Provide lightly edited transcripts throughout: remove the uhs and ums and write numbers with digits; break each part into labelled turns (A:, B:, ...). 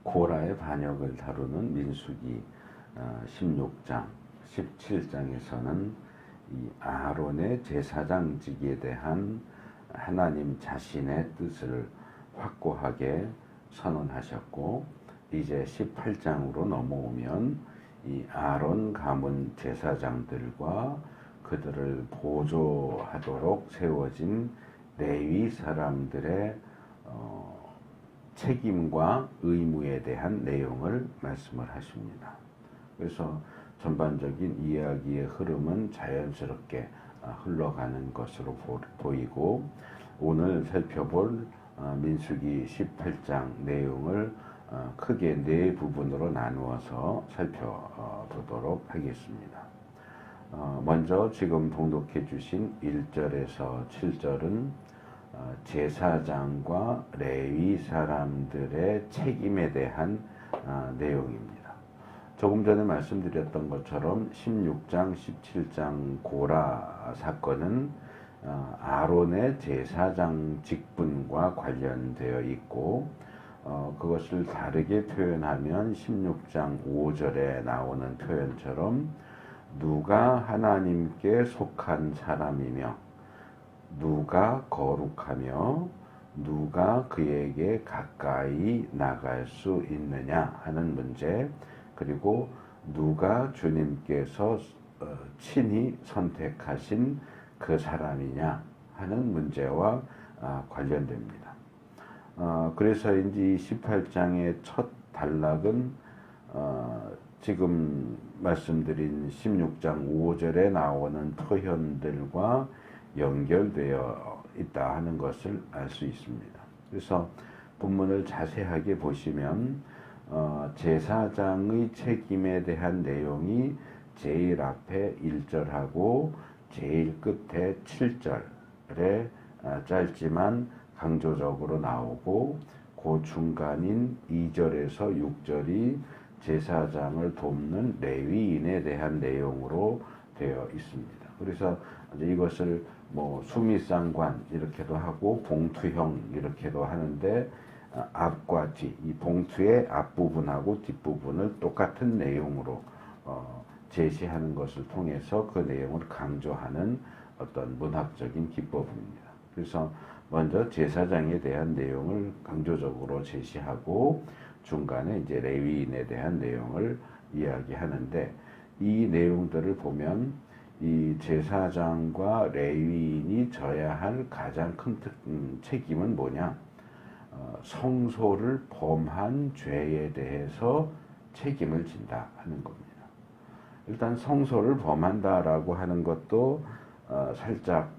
A: 고라의 반역을 다루는 민수기 16장, 17장에서는 이 아론의 제사장직에 대한 하나님 자신의 뜻을 확고하게 선언하셨고, 이제 18장으로 넘어오면 이 아론 가문 제사장들과 그들을 보조하도록 세워진 레위 사람들의 책임과 의무에 대한 내용을 말씀을 하십니다. 그래서 전반적인 이야기의 흐름은 자연스럽게 흘러가는 것으로 보이고, 오늘 살펴볼 민수기 18장 내용을 크게 네 부분으로 나누어서 살펴보도록 하겠습니다. 먼저 지금 봉독해 주신 1절에서 7절은 제사장과 레위 사람들의 책임에 대한 내용입니다. 조금 전에 말씀드렸던 것처럼 16장, 17장 고라 사건은 아론의 제사장 직분과 관련되어 있고, 그것을 다르게 표현하면 16장 5절에 나오는 표현처럼 누가 하나님께 속한 사람이며 누가 거룩하며 누가 그에게 가까이 나갈 수 있느냐 하는 문제, 그리고 누가 주님께서 친히 선택하신 그 사람이냐 하는 문제와 관련됩니다. 그래서인지 18장의 첫 단락은 지금 말씀드린 16장 5절에 나오는 표현들과 연결되어 있다 하는 것을 알 수 있습니다. 그래서 본문을 자세하게 보시면 제사장의 책임에 대한 내용이 제일 앞에 1절하고 제일 끝에 7절에 짧지만 강조적으로 나오고, 그 중간인 2절에서 6절이 제사장을 돕는 레위인에 대한 내용으로 되어 있습니다. 그래서 이것을 수미상관 이렇게도 하고 봉투형 이렇게도 하는데, 앞과 뒤, 이 봉투의 앞부분하고 뒷부분을 똑같은 내용으로 제시하는 것을 통해서 그 내용을 강조하는 어떤 문학적인 기법입니다. 그래서 먼저 제사장에 대한 내용을 강조적으로 제시하고, 중간에 이제 레위인에 대한 내용을 이야기하는데, 이 내용들을 보면 이 제사장과 레위인이 져야 할 가장 큰 책임은 뭐냐? 성소를 범한 죄에 대해서 책임을 진다 하는 겁니다. 일단 성소를 범한다라고 하는 것도 살짝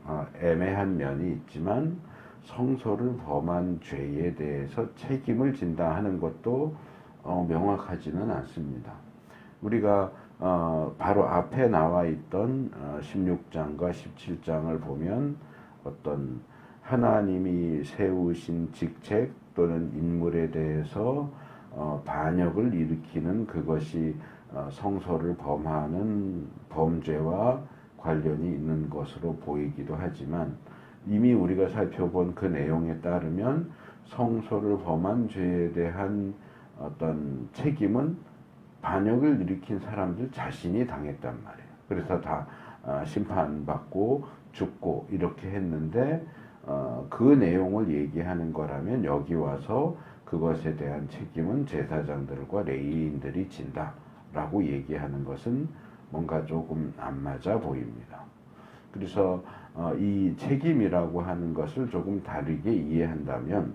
A: 애매한 면이 있지만, 성소를 범한 죄에 대해서 책임을 진다 하는 것도 명확하지는 않습니다. 우리가 바로 앞에 나와 있던 16장과 17장을 보면 어떤 하나님이 세우신 직책 또는 인물에 대해서 반역을 일으키는 그것이 성소를 범하는 범죄와 관련이 있는 것으로 보이기도 하지만, 이미 우리가 살펴본 그 내용에 따르면 성소를 범한 죄에 대한 어떤 책임은 반역을 일으킨 사람들 자신이 당했단 말이에요. 그래서 다 심판받고 죽고 이렇게 했는데, 그 내용을 얘기하는 거라면 여기 와서 그것에 대한 책임은 제사장들과 레위인들이 진다라고 얘기하는 것은 뭔가 조금 안 맞아 보입니다. 그래서 이 책임이라고 하는 것을 조금 다르게 이해한다면,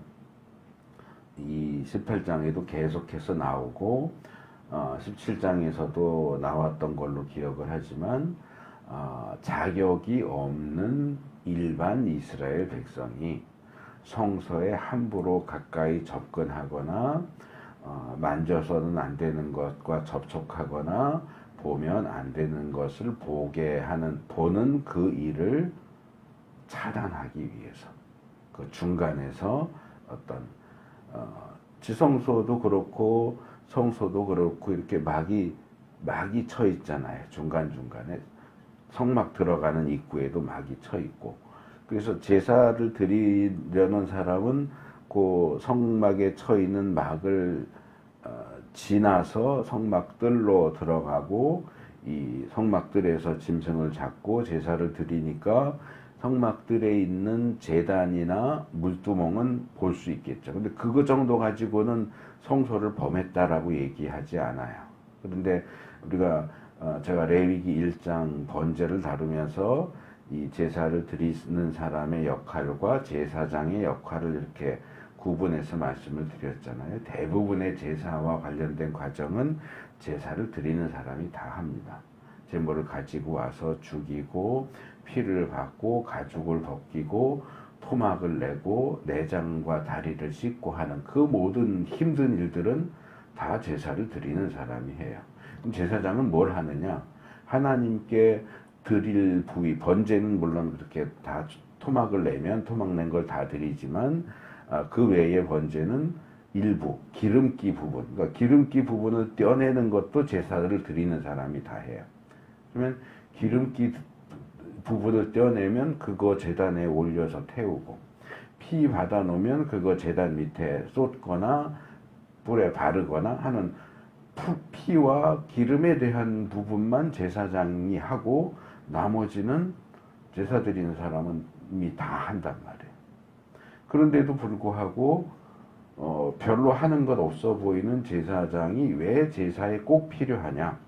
A: 이 18장에도 계속해서 나오고 17장에서도 나왔던 걸로 기억을 하지만, 자격이 없는 일반 이스라엘 백성이 성소에 함부로 가까이 접근하거나 만져서는 안 되는 것과 접촉하거나 보면 안 되는 것을 보는 그 일을 차단하기 위해서 그 중간에서 어떤 지성소도 그렇고 성소도 그렇고 이렇게 막이 쳐 있잖아요. 중간중간에 성막 들어가는 입구에도 막이 쳐 있고, 그래서 제사를 드리려는 사람은 그 성막에 쳐 있는 막을 지나서 성막들로 들어가고 이 성막들에서 짐승을 잡고 제사를 드리니까 성막들에 있는 제단이나 물두멍은 볼 수 있겠죠. 근데 그거 정도 가지고는 성소를 범했다라고 얘기하지 않아요. 그런데 우리가 제가 레위기 1장 번제를 다루면서 이 제사를 드리는 사람의 역할과 제사장의 역할을 이렇게 구분해서 말씀을 드렸잖아요. 대부분의 제사와 관련된 과정은 제사를 드리는 사람이 다 합니다. 제물을 가지고 와서 죽이고 피를 받고 가죽을 벗기고 토막을 내고 내장과 다리를 씻고 하는 그 모든 힘든 일들은 다 제사를 드리는 사람이 해요. 그럼 제사장은 뭘 하느냐? 하나님께 드릴 부위, 번제는 물론 그렇게 다 토막을 내면 토막 낸 걸 다 드리지만 그 외의 번제는 일부, 기름기 부분, 그러니까 기름기 부분을 떼어내는 것도 제사를 드리는 사람이 다 해요. 그러면 기름기 부분을 떼어내면 그거 제단에 올려서 태우고, 피 받아 놓으면 그거 제단 밑에 쏟거나 불에 바르거나 하는 피와 기름에 대한 부분만 제사장이 하고 나머지는 제사 드리는 사람은 이미 다 한단 말이에요. 그런데도 불구하고 별로 하는 것 없어 보이는 제사장이 왜 제사에 꼭 필요하냐?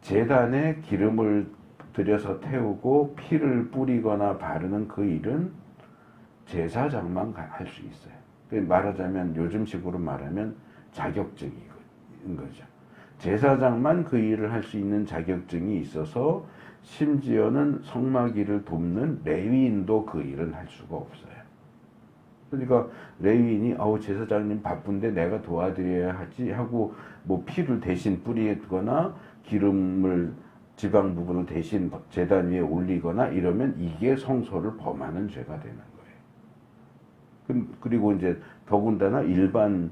A: 제단에 기름을 들여서 태우고 피를 뿌리거나 바르는 그 일은 제사장만 할 수 있어요. 말하자면 요즘식으로 말하면 자격증인 거죠. 제사장만 그 일을 할 수 있는 자격증이 있어서 심지어는 성막일을 돕는 레위인도 그 일을 할 수가 없어요. 그러니까 레위인이 제사장님 바쁜데 내가 도와드려야 하지 하고 뭐 피를 대신 뿌리거나 기름을 지방 부분을 대신 제단 위에 올리거나 이러면 이게 성소를 범하는 죄가 되는 거예요. 그리고 이제 더군다나 일반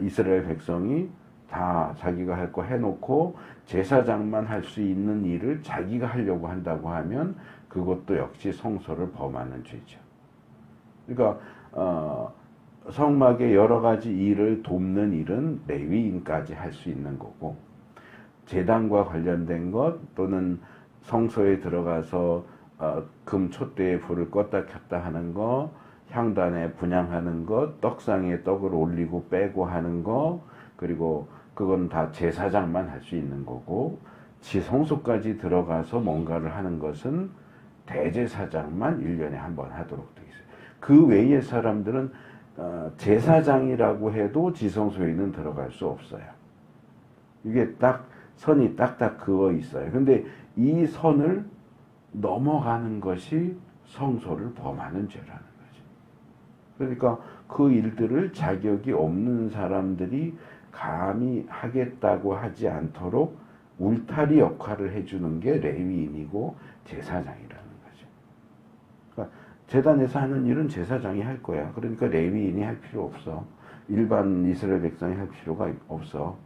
A: 이스라엘 백성이 다 자기가 할 거 해놓고 제사장만 할 수 있는 일을 자기가 하려고 한다고 하면 그것도 역시 성소를 범하는 죄죠. 그러니까 성막의 여러 가지 일을 돕는 일은 레위인까지 할 수 있는 거고, 제단과 관련된 것 또는 성소에 들어가서 금 촛대에 불을 껐다 켰다 하는 거, 향단에 분향하는 것, 떡상에 떡을 올리고 빼고 하는 거, 그리고 그건 다 제사장만 할 수 있는 거고, 지성소까지 들어가서 뭔가를 하는 것은 대제사장만 1년에 한 번 하도록 되어 있어요. 그 외의 사람들은 제사장이라고 해도 지성소에는 들어갈 수 없어요. 이게 딱 선이 딱딱 그어 있어요. 근데 이 선을 넘어가는 것이 성소를 범하는 죄라는 거죠. 그러니까 그 일들을 자격이 없는 사람들이 감히 하겠다고 하지 않도록 울타리 역할을 해주는 게 레위인이고 제사장이라는 거죠. 그러니까 제단에서 하는 일은 제사장이 할 거야. 그러니까 레위인이 할 필요 없어. 일반 이스라엘 백성이 할 필요가 없어.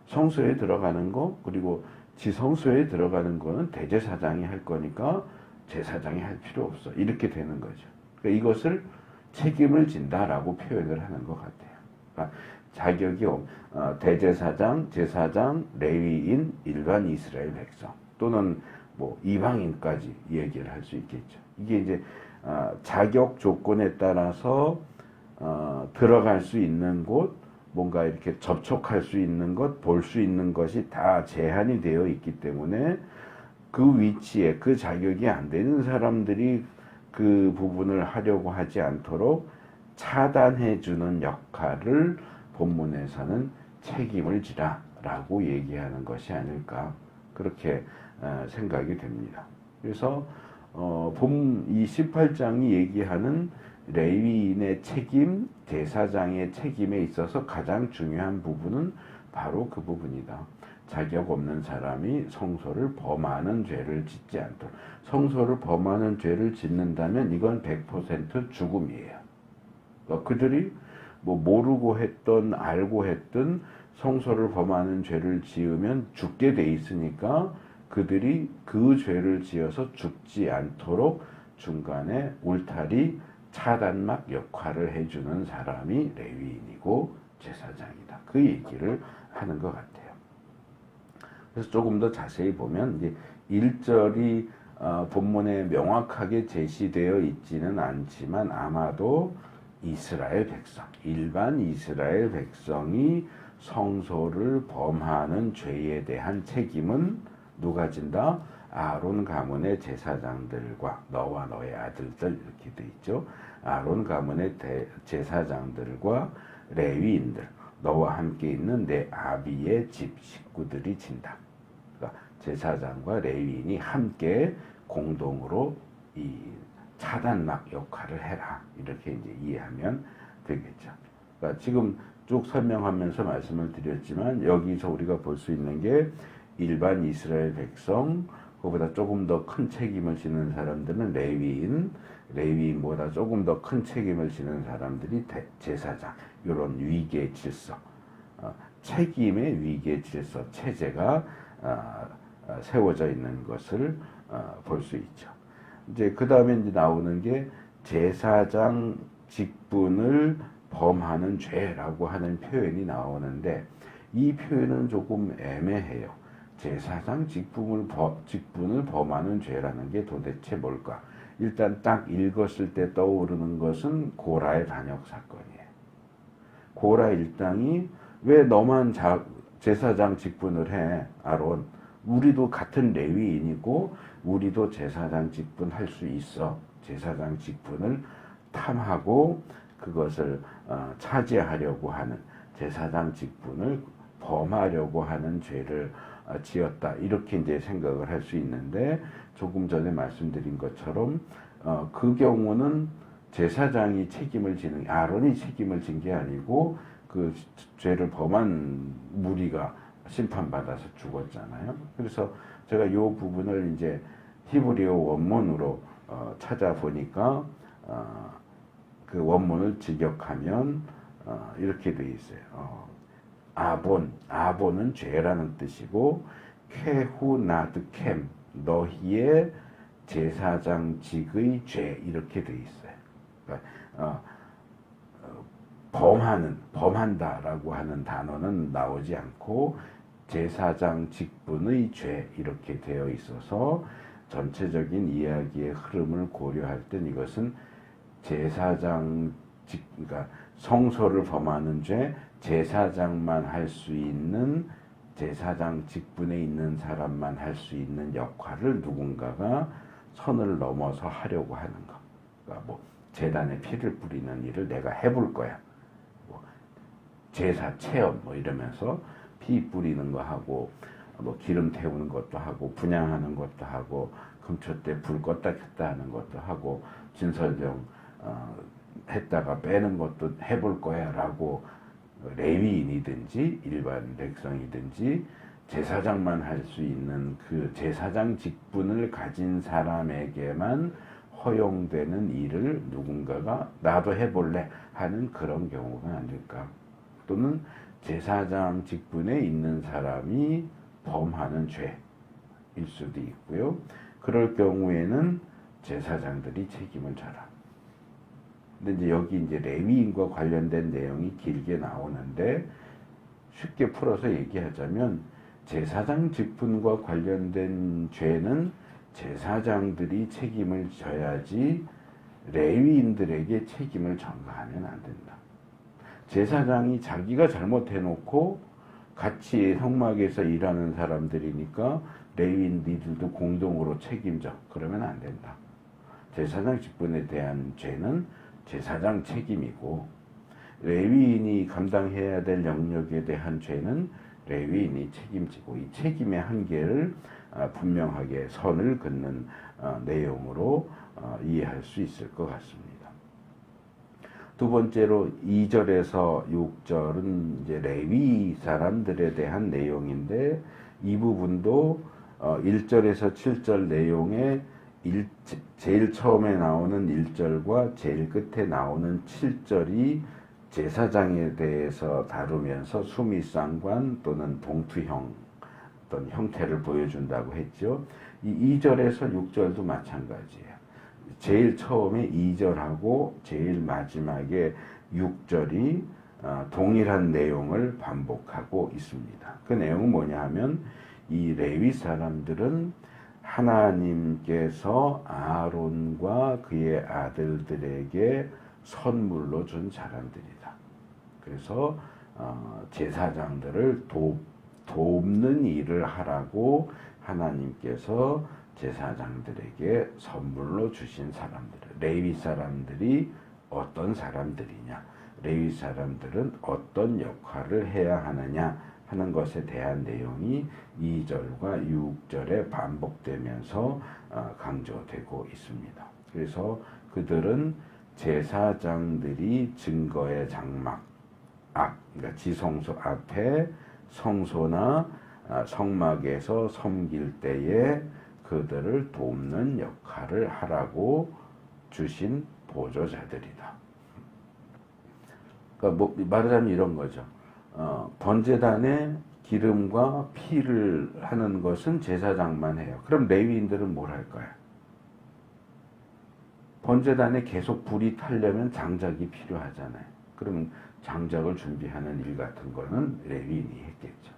A: 성소에 들어가는 거, 그리고 지성소에 들어가는 거는 대제사장이 할 거니까 제사장이 할 필요 없어. 이렇게 되는 거죠. 그러니까 이것을 책임을 진다라고 표현을 하는 것 같아요. 그러니까 자격이 대제사장, 제사장, 레위인, 일반 이스라엘 백성 또는 뭐 이방인까지 얘기를 할 수 있겠죠. 이게 이제 자격 조건에 따라서 들어갈 수 있는 곳, 뭔가 이렇게 접촉할 수 있는 것, 볼 수 있는 것이 다 제한이 되어 있기 때문에 그 위치에 그 자격이 안 되는 사람들이 그 부분을 하려고 하지 않도록 차단해 주는 역할을 본문에서는 책임을 지라라고 얘기하는 것이 아닐까, 그렇게 생각이 됩니다. 그래서 이 18장이 얘기하는 레위인의 책임, 제사장의 책임에 있어서 가장 중요한 부분은 바로 그 부분이다. 자격 없는 사람이 성소를 범하는 죄를 짓지 않도록. 성소를 범하는 죄를 짓는다면 이건 100% 죽음이에요. 그러니까 그들이 뭐 모르고 했던 알고 했던 성소를 범하는 죄를 지으면 죽게 돼 있으니까 그들이 그 죄를 지어서 죽지 않도록 중간에 울타리 차단막 역할을 해주는 사람이 레위인이고 제사장이다. 그 얘기를 하는 것 같아요. 그래서 조금 더 자세히 보면 이제 1절이 본문에 명확하게 제시되어 있지는 않지만 아마도 이스라엘 백성, 일반 이스라엘 백성이 성소를 범하는 죄에 대한 책임은 누가 진다? 아론 가문의 제사장들과 너와 너의 아들들 이렇게 돼 있죠. 아론 가문의 제사장들과 레위인들, 너와 함께 있는 내 아비의 집 식구들이 진다. 그러니까 제사장과 레위인이 함께 공동으로 이 차단막 역할을 해라. 이렇게 이제 이해하면 되겠죠. 그러니까 지금 쭉 설명하면서 말씀을 드렸지만 여기서 우리가 볼 수 있는 게 일반 이스라엘 백성, 그보다 조금 더 큰 책임을 지는 사람들은 레위인보다 조금 더 큰 책임을 지는 사람들이 제사장, 이런 위계 질서, 책임의 위계 질서 체제가 세워져 있는 것을 볼 수 있죠. 이제 그 다음에 이제 나오는 게 제사장 직분을 범하는 죄라고 하는 표현이 나오는데 이 표현은 조금 애매해요. 제사장 직분을 범하는 죄라는 게 도대체 뭘까? 일단 딱 읽었을 때 떠오르는 것은 고라의 반역 사건이에요. 고라 일당이 왜 너만 제사장 직분을 해, 아론? 우리도 같은 레위인이고 우리도 제사장 직분 할 수 있어. 제사장 직분을 탐하고 그것을 차지하려고 하는, 제사장 직분을 범하려고 하는 죄를 지었다. 이렇게 이제 생각을 할 수 있는데 조금 전에 말씀드린 것처럼 그 경우는 제사장이 책임을 지는, 아론이 책임을 진 게 아니고 그 죄를 범한 무리가 심판받아서 죽었잖아요. 그래서 제가 이 부분을 이제 히브리어 원문으로 찾아보니까 그 원문을 직역하면 이렇게 돼 있어요. 아본은 죄라는 뜻이고 쾌후나드켐 너희의 제사장직의 죄 이렇게 돼 있어요. 그러니까 범한다라고 하는 단어는 나오지 않고 제사장 직분의 죄 이렇게 되어 있어서 전체적인 이야기의 흐름을 고려할 땐 이것은 그러니까 성소를 범하는 죄, 제사장만 할 수 있는, 제사장 직분에 있는 사람만 할 수 있는 역할을 누군가가 선을 넘어서 하려고 하는 것. 그러니까 뭐 제단에 피를 뿌리는 일을 내가 해볼 거야. 뭐 제사 체험 뭐 이러면서 피 뿌리는 거 하고 뭐 기름 태우는 것도 하고 분향하는 것도 하고 금초 때 불 껐다 켰다 하는 것도 하고 진설정 했다가 빼는 것도 해볼 거야 라고 레위인이든지 일반 백성이든지 제사장만 할 수 있는 그 제사장 직분을 가진 사람에게만 허용되는 일을 누군가가 나도 해볼래 하는 그런 경우가 아닐까. 또는 제사장 직분에 있는 사람이 범하는 죄일 수도 있고요. 그럴 경우에는 제사장들이 책임을 져라. 근데 이제 여기 이제 레위인과 관련된 내용이 길게 나오는데 쉽게 풀어서 얘기하자면 제사장 직분과 관련된 죄는 제사장들이 책임을 져야지 레위인들에게 책임을 전가하면 안 된다. 제사장이 자기가 잘못해놓고 같이 성막에서 일하는 사람들이니까 레위인 니들도 공동으로 책임져. 그러면 안 된다. 제사장 직분에 대한 죄는 제사장 책임이고 레위인이 감당해야 될 영역에 대한 죄는 레위인이 책임지고 이 책임의 한계를 분명하게 선을 긋는 내용으로 이해할 수 있을 것 같습니다. 두 번째로 2절에서 6절은 이제 레위 사람들에 대한 내용인데 이 부분도 1절에서 7절 내용에 제일 처음에 나오는 1절과 제일 끝에 나오는 7절이 제사장에 대해서 다루면서 수미상관 또는 봉투형 어떤 형태를 보여준다고 했죠. 이 2절에서 6절도 마찬가지예요. 제일 처음에 2절하고 제일 마지막에 6절이 동일한 내용을 반복하고 있습니다. 그 내용은 뭐냐 하면 이 레위 사람들은 하나님께서 아론과 그의 아들들에게 선물로 준 사람들이다. 그래서 제사장들을 돕는 일을 하라고 하나님께서 제사장들에게 선물로 주신 사람들. 레위 사람들이 어떤 사람들이냐? 레위 사람들은 어떤 역할을 해야 하느냐 하는 것에 대한 내용이 2절과 6절에 반복되면서 강조되고 있습니다. 그래서 그들은 제사장들이 증거의 장막 그러니까 지성소 앞에 성소나 성막에서 섬길 때에 그들을 돕는 역할을 하라고 주신 보조자들이다. 그러니까 말하자면 이런 거죠. 번제단에 기름과 피를 하는 것은 제사장만 해요. 그럼 레위인들은 뭘 할 거야? 번제단에 계속 불이 타려면 장작이 필요하잖아요. 그러면 장작을 준비하는 일 같은 거는 레위인이 했겠죠.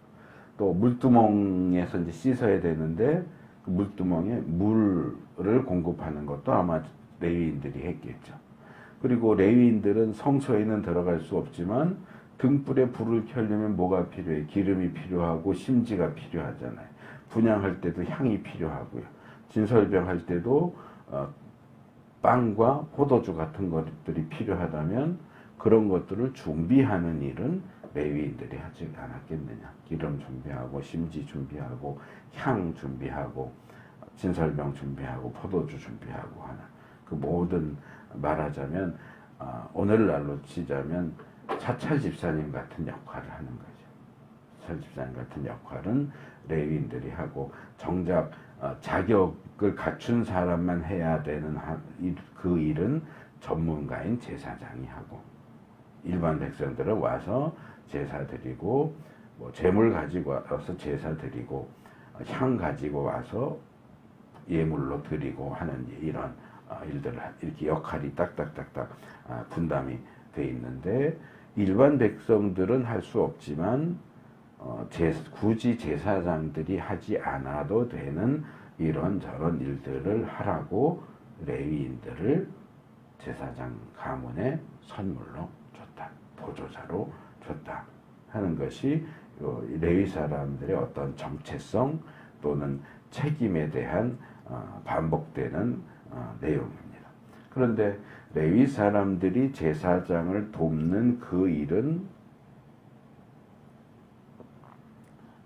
A: 또 물두멍에서 이제 씻어야 되는데 그 물두멍에 물을 공급하는 것도 아마 레위인들이 했겠죠. 그리고 레위인들은 성소에는 들어갈 수 없지만 등불에 불을 켜려면 뭐가 필요해? 기름이 필요하고 심지가 필요하잖아요. 분향할 때도 향이 필요하고요. 진설병 할 때도 빵과 포도주 같은 것들이 필요하다면 그런 것들을 준비하는 일은 레위인들이 하지 않았겠느냐. 기름 준비하고 심지 준비하고 향 준비하고 진설병 준비하고 포도주 준비하고 하는 그 모든 말하자면 오늘날로 치자면 사찰 집사님 같은 역할을 하는 거죠. 사찰 집사님 같은 역할은 레위인들이 하고 정작 자격을 갖춘 사람만 해야 되는 그 일은 전문가인 제사장이 하고 일반 백성들은 와서 제사 드리고 뭐 재물 가지고 와서 제사 드리고 향 가지고 와서 예물로 드리고 하는 이런 일들을 이렇게 역할이 딱딱딱딱 분담이 돼 있는데 일반 백성들은 할 수 없지만 굳이 제사장들이 하지 않아도 되는 이런저런 일들을 하라고 레위인들을 제사장 가문에 선물로 줬다. 보조자로 줬다 하는 것이 레위 사람들의 어떤 정체성 또는 책임에 대한 반복되는 내용입니다. 그런데 레위 사람들이 제사장을 돕는 그 일은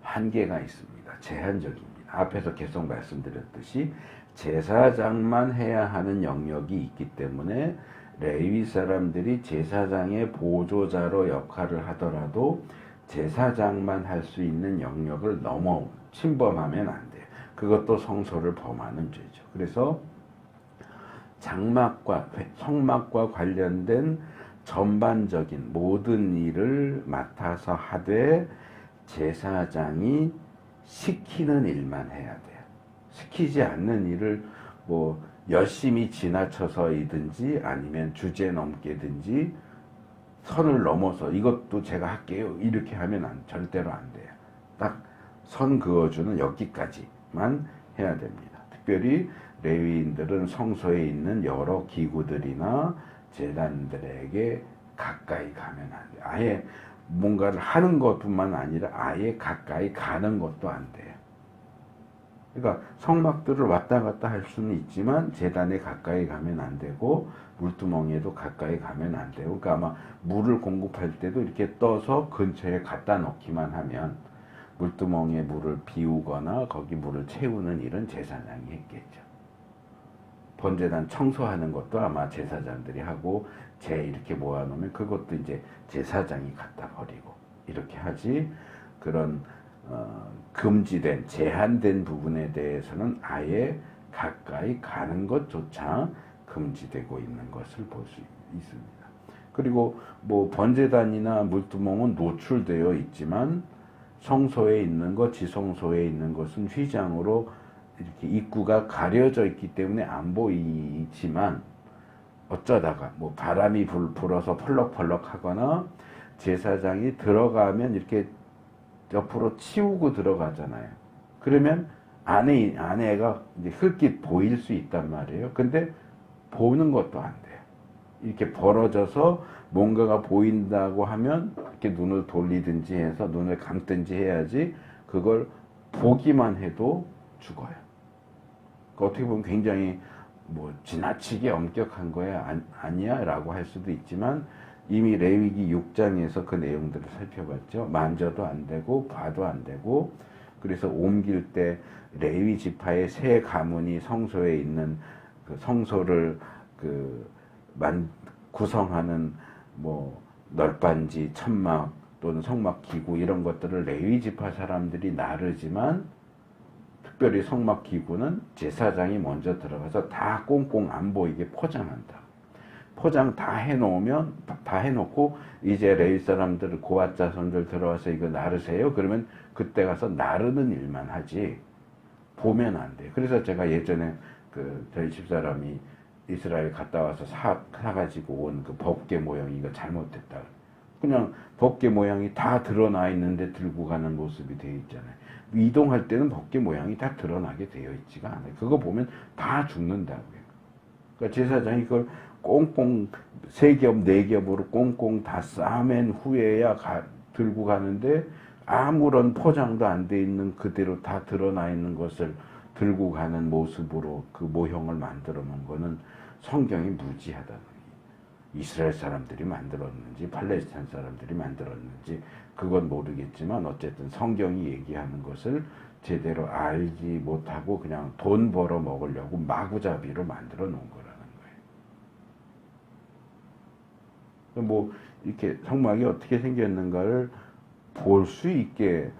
A: 한계가 있습니다. 제한적입니다. 앞에서 계속 말씀드렸듯이 제사장만 해야 하는 영역이 있기 때문에 레위 사람들이 제사장의 보조자로 역할을 하더라도 제사장만 할 수 있는 영역을 침범하면 안 돼요. 그것도 성소를 범하는 죄죠. 그래서 장막과 성막과 관련된 전반적인 모든 일을 맡아서 하되 제사장이 시키는 일만 해야 돼요. 시키지 않는 일을 뭐 열심히 지나쳐서이든지 아니면 주제 넘게든지 선을 넘어서 이것도 제가 할게요 이렇게 하면 절대로 안 돼요. 딱 선 그어주는 여기까지만 해야 됩니다. 특별히 레위인들은 성소에 있는 여러 기구들이나 제단들에게 가까이 가면 안 돼요. 아예 뭔가를 하는 것뿐만 아니라 아예 가까이 가는 것도 안 돼요. 그러니까 성막들을 왔다 갔다 할 수는 있지만 제단에 가까이 가면 안 되고 물두멍에도 가까이 가면 안 되고 그러니까 아마 물을 공급할 때도 이렇게 떠서 근처에 갖다 놓기만 하면 물두멍에 물을 비우거나 거기 물을 채우는 일은 제사장이 했겠죠. 번제단 청소하는 것도 아마 제사장들이 하고 이렇게 모아놓으면 그것도 이제 제사장이 갖다 버리고 이렇게 하지 그런 금지된 제한된 부분에 대해서는 아예 가까이 가는 것조차 금지되고 있는 것을 볼 수 있습니다. 그리고 뭐 번제단이나 물두멍은 노출되어 있지만 성소에 있는 것, 지성소에 있는 것은 휘장으로 이렇게 입구가 가려져 있기 때문에 안 보이지만 어쩌다가 뭐 바람이 불어서 펄럭펄럭 하거나 제사장이 들어가면 이렇게 옆으로 치우고 들어가잖아요. 그러면 안에가 이제 흙이 보일 수 있단 말이에요. 근데 보는 것도 안 돼요. 이렇게 벌어져서 뭔가가 보인다고 하면 이렇게 눈을 돌리든지 해서 눈을 감든지 해야지 그걸 보기만 해도 죽어요. 어떻게 보면 굉장히 뭐 지나치게 엄격한 거야 아니야 라고 할 수도 있지만 이미 레위기 6장에서 그 내용들을 살펴봤죠. 만져도 안 되고 봐도 안 되고 그래서 옮길 때 레위 지파의 세 가문이 성소에 있는 그 성소를 구성하는 뭐 널빤지, 천막 또는 성막 기구 이런 것들을 레위 지파 사람들이 나르지만 특별히 성막 기구는 제사장이 먼저 들어가서 다 꽁꽁 안 보이게 포장한다. 포장 다 해놓으면 다 해놓고 이제 레위 사람들 고앗 자손들 들어와서 이거 나르세요. 그러면 그때 가서 나르는 일만 하지 보면 안 돼. 그래서 제가 예전에 저희 집사람이 이스라엘 갔다 와서 사가지고 온 그 법궤 모양이 이거 잘못됐다. 그냥 법궤 모양이 다 드러나 있는데 들고 가는 모습이 되어 있잖아요. 이동할 때는 법궤 모양이 다 드러나게 되어 있지가 않아요. 그거 보면 다 죽는다고요. 그러니까 제사장이 그걸 꽁꽁 3겹, 4겹으로 꽁꽁 다 싸맨 후에야 들고 가는데 아무런 포장도 안 돼 있는 그대로 다 드러나 있는 것을 들고 가는 모습으로 그 모형을 만들어 놓은 거는 성경이 무지하다. 이스라엘 사람들이 만들었는지 팔레스타인 사람들이 만들었는지 그건 모르겠지만 어쨌든 성경이 얘기하는 것을 제대로 알지 못하고 그냥 돈 벌어 먹으려고 마구잡이로 만들어 놓은 거라는 거예요. 뭐 이렇게 성막이 어떻게 생겼는가를 볼 수 있게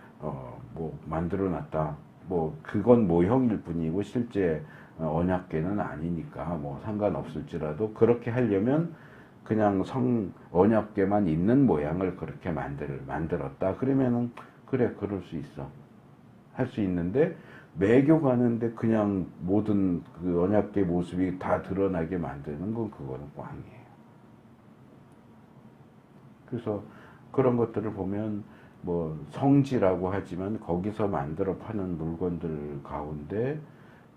A: 뭐 만들어 놨다. 뭐 그건 모형일 뿐이고 실제 언약궤는 아니니까 뭐 상관없을지라도 그렇게 하려면 그냥 언약궤만 있는 모양을 그렇게 만들었다. 그러면은 그래 그럴 수 있어. 할 수 있는데 매교 가는데 그냥 모든 그 언약궤 모습이 다 드러나게 만드는 건 그거는 꽝이에요. 그래서 그런 것들을 보면 뭐 성지라고 하지만 거기서 만들어 파는 물건들 가운데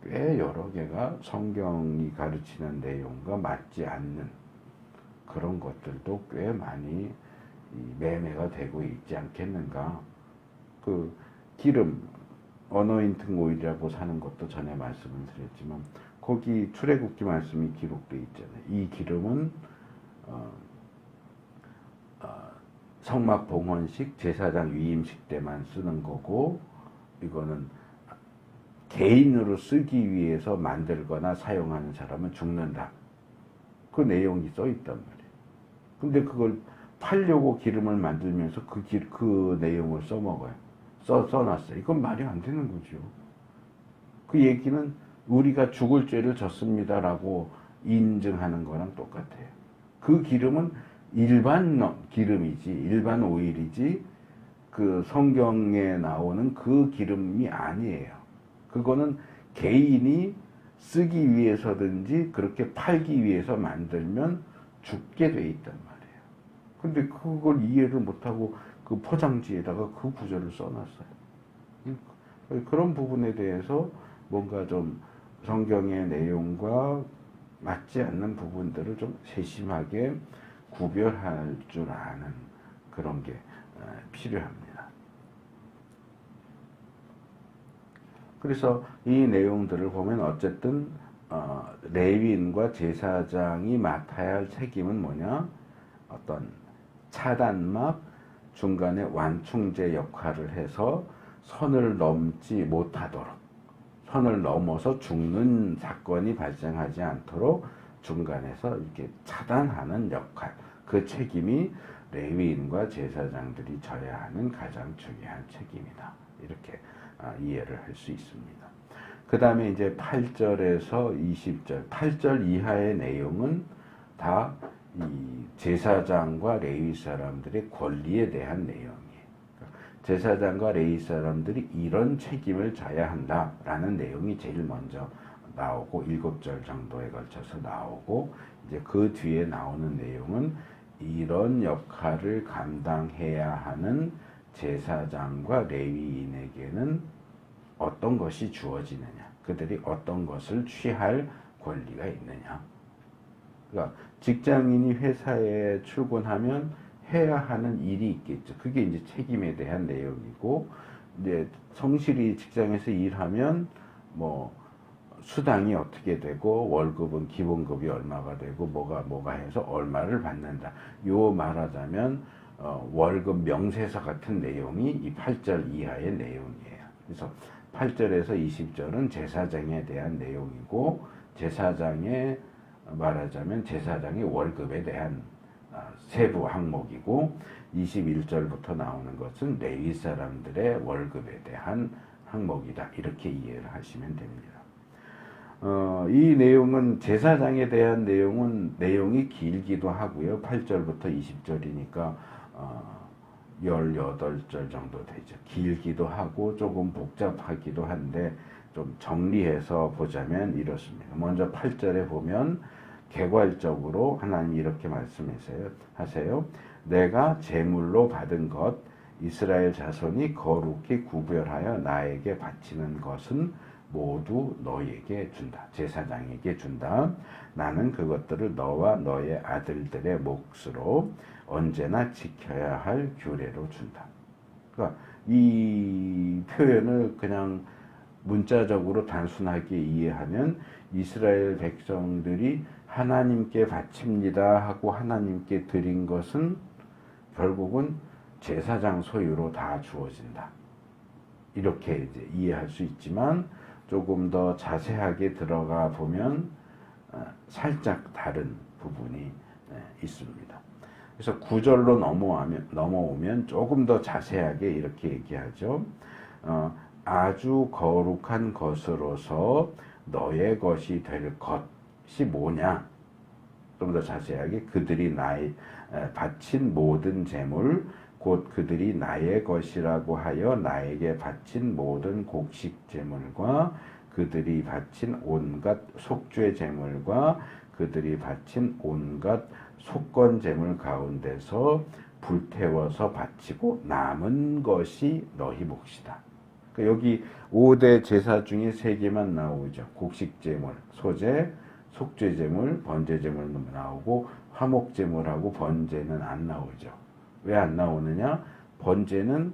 A: 꽤 여러 개가 성경이 가르치는 내용과 맞지 않는 그런 것들도 꽤 많이 매매가 되고 있지 않겠는가. 그 기름, 어노인팅 오일이라고 사는 것도 전에 말씀을 드렸지만 거기 출애굽기 말씀이 기록되어 있잖아요. 이 기름은 성막 봉헌식, 제사장 위임식 때만 쓰는 거고 이거는 개인으로 쓰기 위해서 만들거나 사용하는 사람은 죽는다. 그 내용이 써 있단 말이에요. 근데 그걸 팔려고 기름을 만들면서 그 내용을 써먹어요. 써놨어요. 이건 말이 안 되는 거죠. 그 얘기는 우리가 죽을 죄를 졌습니다라고 인증하는 거랑 똑같아요. 그 기름은 일반 기름이지, 일반 오일이지, 그 성경에 나오는 그 기름이 아니에요. 그거는 개인이 쓰기 위해서든지 그렇게 팔기 위해서 만들면 죽게 돼 있단 말이에요. 근데 그걸 이해를 못하고 그 포장지에다가 그 구절을 써놨어요. 그런 부분에 대해서 뭔가 좀 성경의 내용과 맞지 않는 부분들을 좀 세심하게 구별할 줄 아는 그런 게 필요합니다. 그래서 이 내용들을 보면 어쨌든 레위인과 제사장이 맡아야 할 책임은 뭐냐? 어떤 차단막, 중간에 완충제 역할을 해서 선을 넘지 못하도록, 선을 넘어서 죽는 사건이 발생하지 않도록 중간에서 이렇게 차단하는 역할, 그 책임이 레위인과 제사장들이 져야 하는 가장 중요한 책임이다. 이렇게 이해를 할 수 있습니다. 그 다음에 이제 8절에서 20절, 8절 이하의 내용은 다 이 제사장과 레위 사람들의 권리에 대한 내용이에요. 제사장과 레위 사람들이 이런 책임을 져야 한다라는 내용이 제일 먼저 나오고 7절 정도에 걸쳐서 나오고 이제 그 뒤에 나오는 내용은 이런 역할을 감당해야 하는 제사장과 레위인에게는 어떤 것이 주어지느냐, 그들이 어떤 것을 취할 권리가 있느냐. 그러니까 직장인이 회사에 출근하면 해야 하는 일이 있겠죠. 그게 이제 책임에 대한 내용이고, 이제 성실히 직장에서 일하면 뭐 수당이 어떻게 되고 월급은 기본급이 얼마가 되고 뭐가 해서 얼마를 받는다. 요 말하자면 월급 명세서 같은 내용이 이 8절 이하의 내용이에요. 그래서 8절에서 20절은 제사장에 대한 내용이고, 제사장의 말하자면 제사장의 월급에 대한 세부 항목이고, 21절부터 나오는 것은 레위 사람들의 월급에 대한 항목이다. 이렇게 이해를 하시면 됩니다. 이 내용은 제사장에 대한 내용이 길기도 하고요. 8절부터 20절이니까 18절 정도 되죠. 길기도 하고 조금 복잡하기도 한데 좀 정리해서 보자면 이렇습니다. 먼저 8절에 보면 개괄적으로 하나님이 이렇게 말씀하세요. 내가 제물로 받은 것 이스라엘 자손이 거룩히 구별하여 나에게 바치는 것은 모두 너에게 준다. 제사장에게 준다. 나는 그것들을 너와 너의 아들들의 몫으로 언제나 지켜야 할 규례로 준다. 그러니까 이 표현을 그냥 문자적으로 단순하게 이해하면 이스라엘 백성들이 하나님께 바칩니다 하고 하나님께 드린 것은 결국은 제사장 소유로 다 주어진다. 이렇게 이제 이해할 수 있지만 조금 더 자세하게 들어가 보면 살짝 다른 부분이 있습니다. 그래서 9절로 넘어오면 조금 더 자세하게 이렇게 얘기하죠. 아주 거룩한 것으로서 너의 것이 될 것이 뭐냐? 좀 더 자세하게 그들이 바친 모든 제물 곧 그들이 나의 것이라고 하여 나에게 바친 모든 곡식 제물과 그들이 바친 온갖 속죄 제물과 그들이 바친 온갖 속건 제물 가운데서 불태워서 바치고 남은 것이 너희 몫이다. 그러니까 여기 5대 제사 중에 3개만 나오죠. 곡식 제물, 소제, 속죄 제물, 번제 제물은 나오고 화목 제물하고 번제는 안 나오죠. 왜 안 나오느냐? 번제는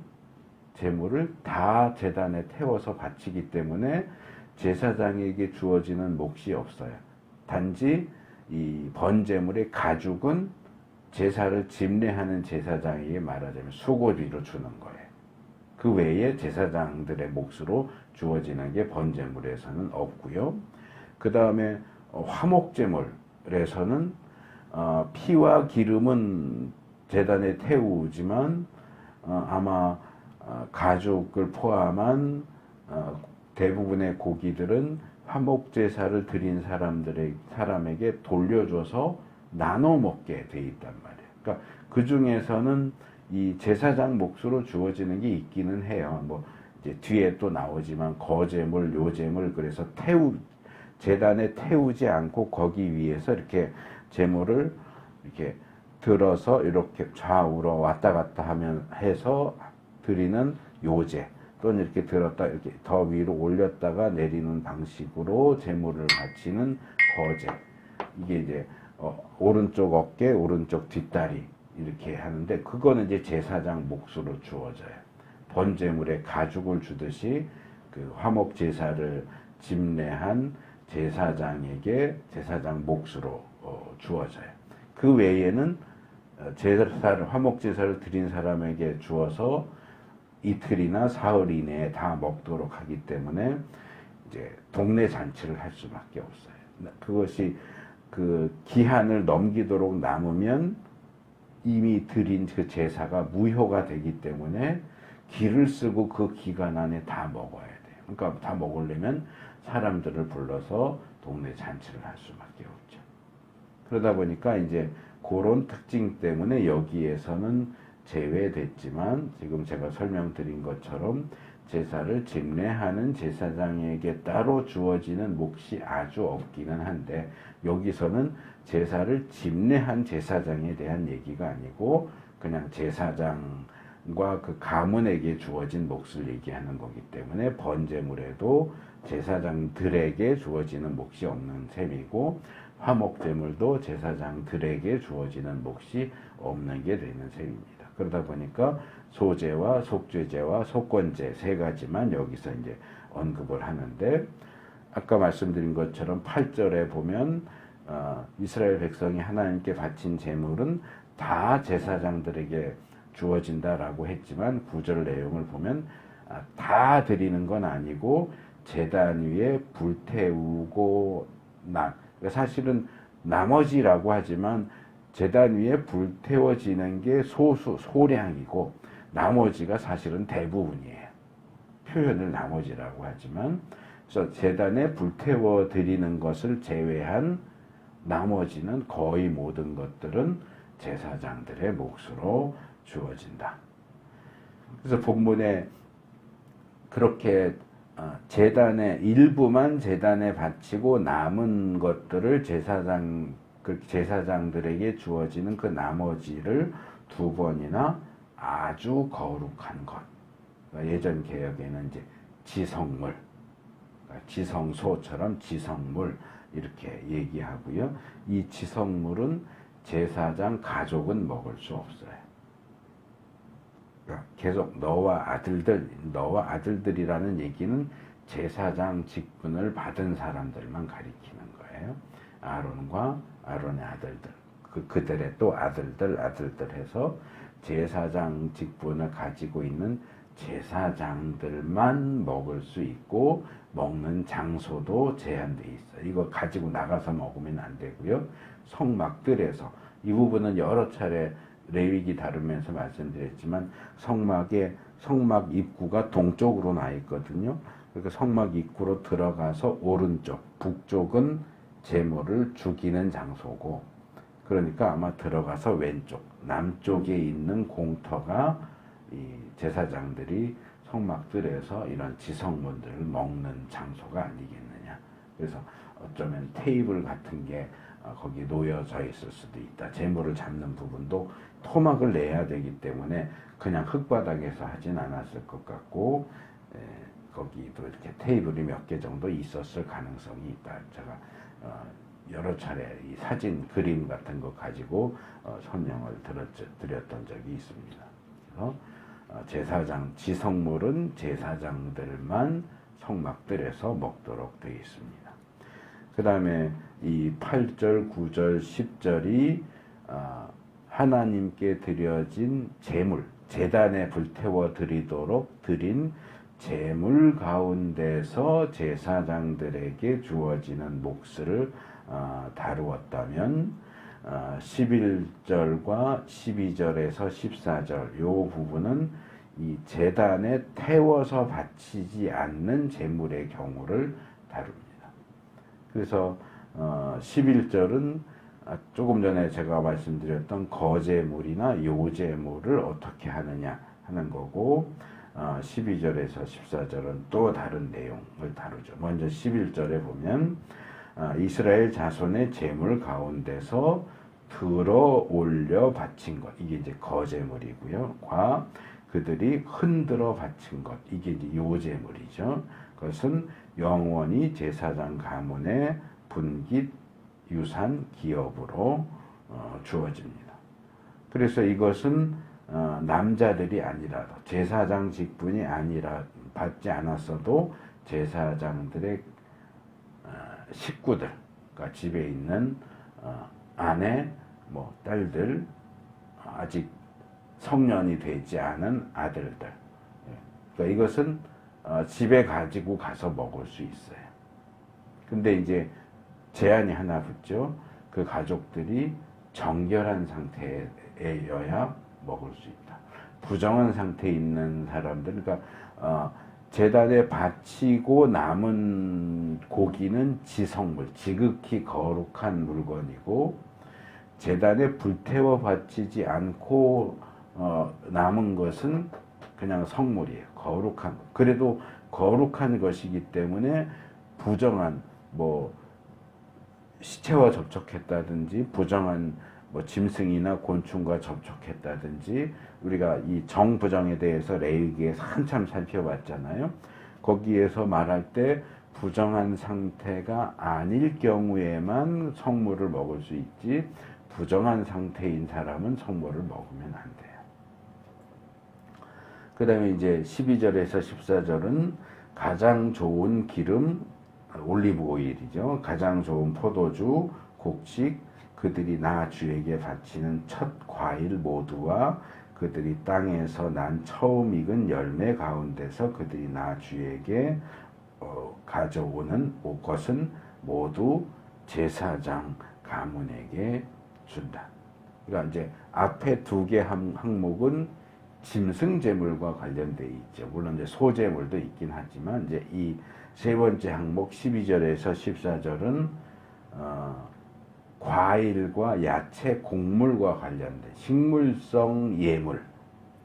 A: 제물을 다 제단에 태워서 바치기 때문에 제사장에게 주어지는 몫이 없어요. 단지 이 번제물의 가죽은 제사를 집례하는 제사장에게 말하자면 수고리로 주는 거예요. 그 외에 제사장들의 몫으로 주어지는 게 번제물에서는 없고요. 그 다음에 화목제물에서는 피와 기름은 제단에 태우지만 아마 가죽을 포함한 대부분의 고기들은 화목제사를 드린 사람에게 돌려줘서 나눠 먹게 돼 있단 말이에요. 그러니까 그 중에서는 이 제사장 몫으로 주어지는 게 있기는 해요. 뭐 이제 뒤에 또 나오지만 거제물, 요제물 그래서 제단에 태우지 않고 거기 위에서 이렇게 제물을 이렇게 들어서 이렇게 좌우로 왔다 갔다 하면 해서 드리는 요제 또는 이렇게 들었다 이렇게 더 위로 올렸다가 내리는 방식으로 제물을 바치는 거제. 이게 이제 오른쪽 어깨, 오른쪽 뒷다리 이렇게 하는데 그거는 이제 제사장 몫으로 주어져요. 번제물에 가죽을 주듯이 그 화목 제사를 집례한 제사장에게 제사장 몫으로 주어져요. 그 외에는 화목 제사를 드린 사람에게 주어서 이틀이나 사흘 이내에 다 먹도록 하기 때문에 이제 동네 잔치를 할 수밖에 없어요. 그것이 그 기한을 넘기도록 남으면 이미 드린 그 제사가 무효가 되기 때문에 기를 쓰고 그 기간 안에 다 먹어야 돼요. 그러니까 다 먹으려면 사람들을 불러서 동네 잔치를 할 수밖에 없죠. 그러다 보니까 이제 그런 특징 때문에 여기에서는 제외됐지만 지금 제가 설명드린 것처럼 제사를 집례하는 제사장에게 따로 주어지는 몫이 아주 없기는 한데, 여기서는 제사를 집례한 제사장에 대한 얘기가 아니고 그냥 제사장과 그 가문에게 주어진 몫을 얘기하는 거기 때문에 번제물에도 제사장들에게 주어지는 몫이 없는 셈이고, 화목제물도 제사장들에게 주어지는 몫이 없는 게 되는 셈입니다. 그러다 보니까 소제와 속죄제와 속건제 세 가지만 여기서 이제 언급을 하는데, 아까 말씀드린 것처럼 8절에 보면 이스라엘 백성이 하나님께 바친 제물은 다 제사장들에게 주어진다라고 했지만 9절 내용을 보면 다 드리는 건 아니고 제단 위에 불태우고 사실은 나머지라고 하지만 제단 위에 불태워지는 게 소량이고 나머지가 사실은 대부분이에요. 표현을 나머지라고 하지만, 그래서 제단에 불태워 드리는 것을 제외한 나머지는 거의 모든 것들은 제사장들의 몫으로 주어진다. 그래서 본문에 그렇게 제단의 일부만 제단에 바치고 남은 것들을 제사장들에게 주어지는 그 나머지를 두 번이나 아주 거룩한 것, 그러니까 예전 개혁에는 이제 지성물, 그러니까 지성소처럼 지성물 이렇게 얘기하고요. 이 지성물은 제사장 가족은 먹을 수 없어요. 그러니까 계속 너와 아들들이라는 얘기는 제사장 직분을 받은 사람들만 가리키는 거예요. 아론과 아론의 아들들, 그들의 또 아들들 해서 제사장 직분을 가지고 있는 제사장들만 먹을 수 있고, 먹는 장소도 제한돼 있어요. 이거 가지고 나가서 먹으면 안 되고요. 성막들에서, 이 부분은 여러 차례 레위기 다루면서 말씀드렸지만 성막 입구가 동쪽으로 나 있거든요. 그러니까 성막 입구로 들어가서 오른쪽, 북쪽은 제물을 죽이는 장소고, 그러니까 아마 들어가서 왼쪽, 남쪽에 있는 공터가 이 제사장들이 성막들에서 이런 지성물들을 먹는 장소가 아니겠느냐. 그래서 어쩌면 테이블 같은 게 거기 놓여져 있을 수도 있다. 제물을 잡는 부분도 토막을 내야 되기 때문에 그냥 흙바닥에서 하진 않았을 것 같고, 거기도 이렇게 테이블이 몇 개 정도 있었을 가능성이 있다. 제가 여러 차례 이 사진, 그림 같은 거 가지고 설명을 드렸던 적이 있습니다. 그래서 지성물은 제사장들만 성막들에서 먹도록 되어 있습니다. 그 다음에 이 8절, 9절, 10절이 하나님께 드려진 제물, 제단에 불태워 드리도록 드린 제물 가운데서 제사장들에게 주어지는 몫을 다루었다면, 11절과 12절에서 14절 이 부분은 이 제단에 태워서 바치지 않는 제물의 경우를 다룹니다. 그래서 11절은 조금 전에 제가 말씀드렸던 거제물이나 요제물을 어떻게 하느냐 하는 거고, 12절에서 14절은 또 다른 내용을 다루죠. 먼저 11절에 보면 이스라엘 자손의 제물 가운데서 들어 올려 바친 것, 이게 이제 거제물이고요. 그들이 흔들어 바친 것, 이게 이제 요제물이죠. 그것은 영원히 제사장 가문의 분깃, 유산, 기업으로 주어집니다. 그래서 이것은 남자들이 아니라도, 제사장 직분이 아니라 받지 않았어도 제사장들의 식구들, 그러니까 집에 있는 아내, 딸들, 아직 성년이 되지 않은 아들들, 그러니까 이것은 집에 가지고 가서 먹을 수 있어요. 근데 이제 제한이 하나 붙죠. 그 가족들이 정결한 상태여야 먹을 수 있다. 부정한 상태에 있는 사람들, 그러니까 제단에 바치고 남은 고기는 지성물, 지극히 거룩한 물건이고, 제단에 불태워 바치지 않고 남은 것은 그냥 성물이에요. 거룩한 것. 그래도 거룩한 것이기 때문에 부정한 뭐 시체와 접촉했다든지 부정한 뭐 짐승이나 곤충과 접촉했다든지 우리가 이 정부정에 대해서 레위기에서 한참 살펴봤잖아요. 거기에서 말할 때 부정한 상태가 아닐 경우에만 성물을 먹을 수 있지 부정한 상태인 사람은 성물을 먹으면 안 돼요. 그 다음에 이제 12절에서 14절은 가장 좋은 기름, 올리브 오일이죠. 가장 좋은 포도주, 곡식, 그들이 나 주에게 바치는 첫 과일 모두와 그들이 땅에서 난 처음 익은 열매 가운데서 그들이 나 주에게 가져오는 것은 모두 제사장 가문에게 준다. 그러니까 이제 앞에 두 개 항목은 짐승 제물과 관련돼 있죠. 물론 이제 소제물도 있긴 하지만 이제 이 세 번째 항목 12절에서 14절은 과일과 야채, 곡물과 관련된 식물성 예물,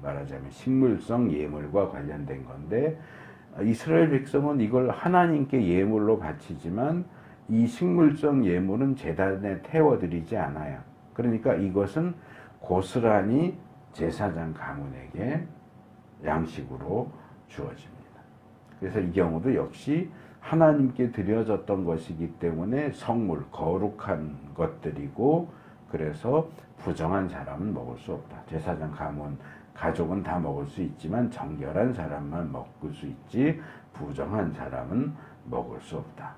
A: 말하자면 식물성 예물과 관련된 건데 이스라엘 백성은 이걸 하나님께 예물로 바치지만 이 식물성 예물은 제단에 태워드리지 않아요. 그러니까 이것은 고스란히 제사장 가문에게 양식으로 주어집니다. 그래서 이 경우도 역시 하나님께 드려졌던 것이기 때문에 성물, 거룩한 것들이고 그래서 부정한 사람은 먹을 수 없다. 제사장 가문, 가족은 다 먹을 수 있지만 정결한 사람만 먹을 수 있지 부정한 사람은 먹을 수 없다.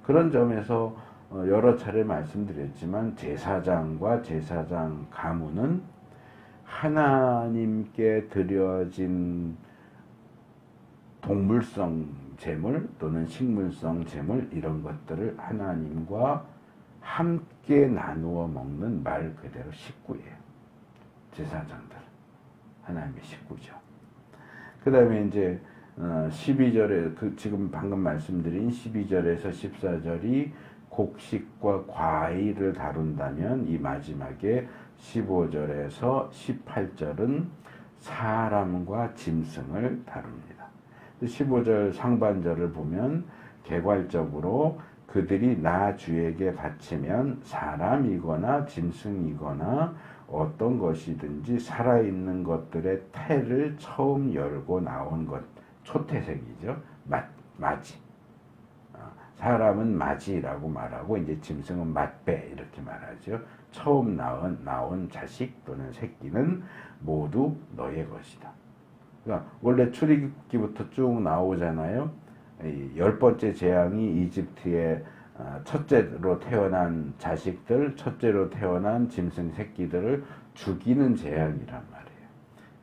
A: 그런 점에서 여러 차례 말씀드렸지만 제사장과 제사장 가문은 하나님께 드려진 동물성 제물 또는 식물성 제물 이런 것들을 하나님과 함께 나누어 먹는 말 그대로 식구예요. 제사장들 하나님의 식구죠. 그 다음에 이제 12절에 지금 방금 말씀드린 12절에서 14절이 곡식과 과일을 다룬다면 이 마지막에 15절에서 18절은 사람과 짐승을 다룹니다. 15절 상반절을 보면 개괄적으로 그들이 나 주에게 바치면 사람이거나 짐승이거나 어떤 것이든지 살아있는 것들의 태를 처음 열고 나온 것, 초태생이죠. 마지. 사람은 마지라고 말하고 이제 짐승은 맏배 이렇게 말하죠. 처음 나온 자식 또는 새끼는 모두 너의 것이다. 그러니까 원래 출애굽기부터 쭉 나오잖아요. 10번째 재앙이 이집트의 첫째로 태어난 자식들, 첫째로 태어난 짐승 새끼들을 죽이는 재앙이란 말이에요.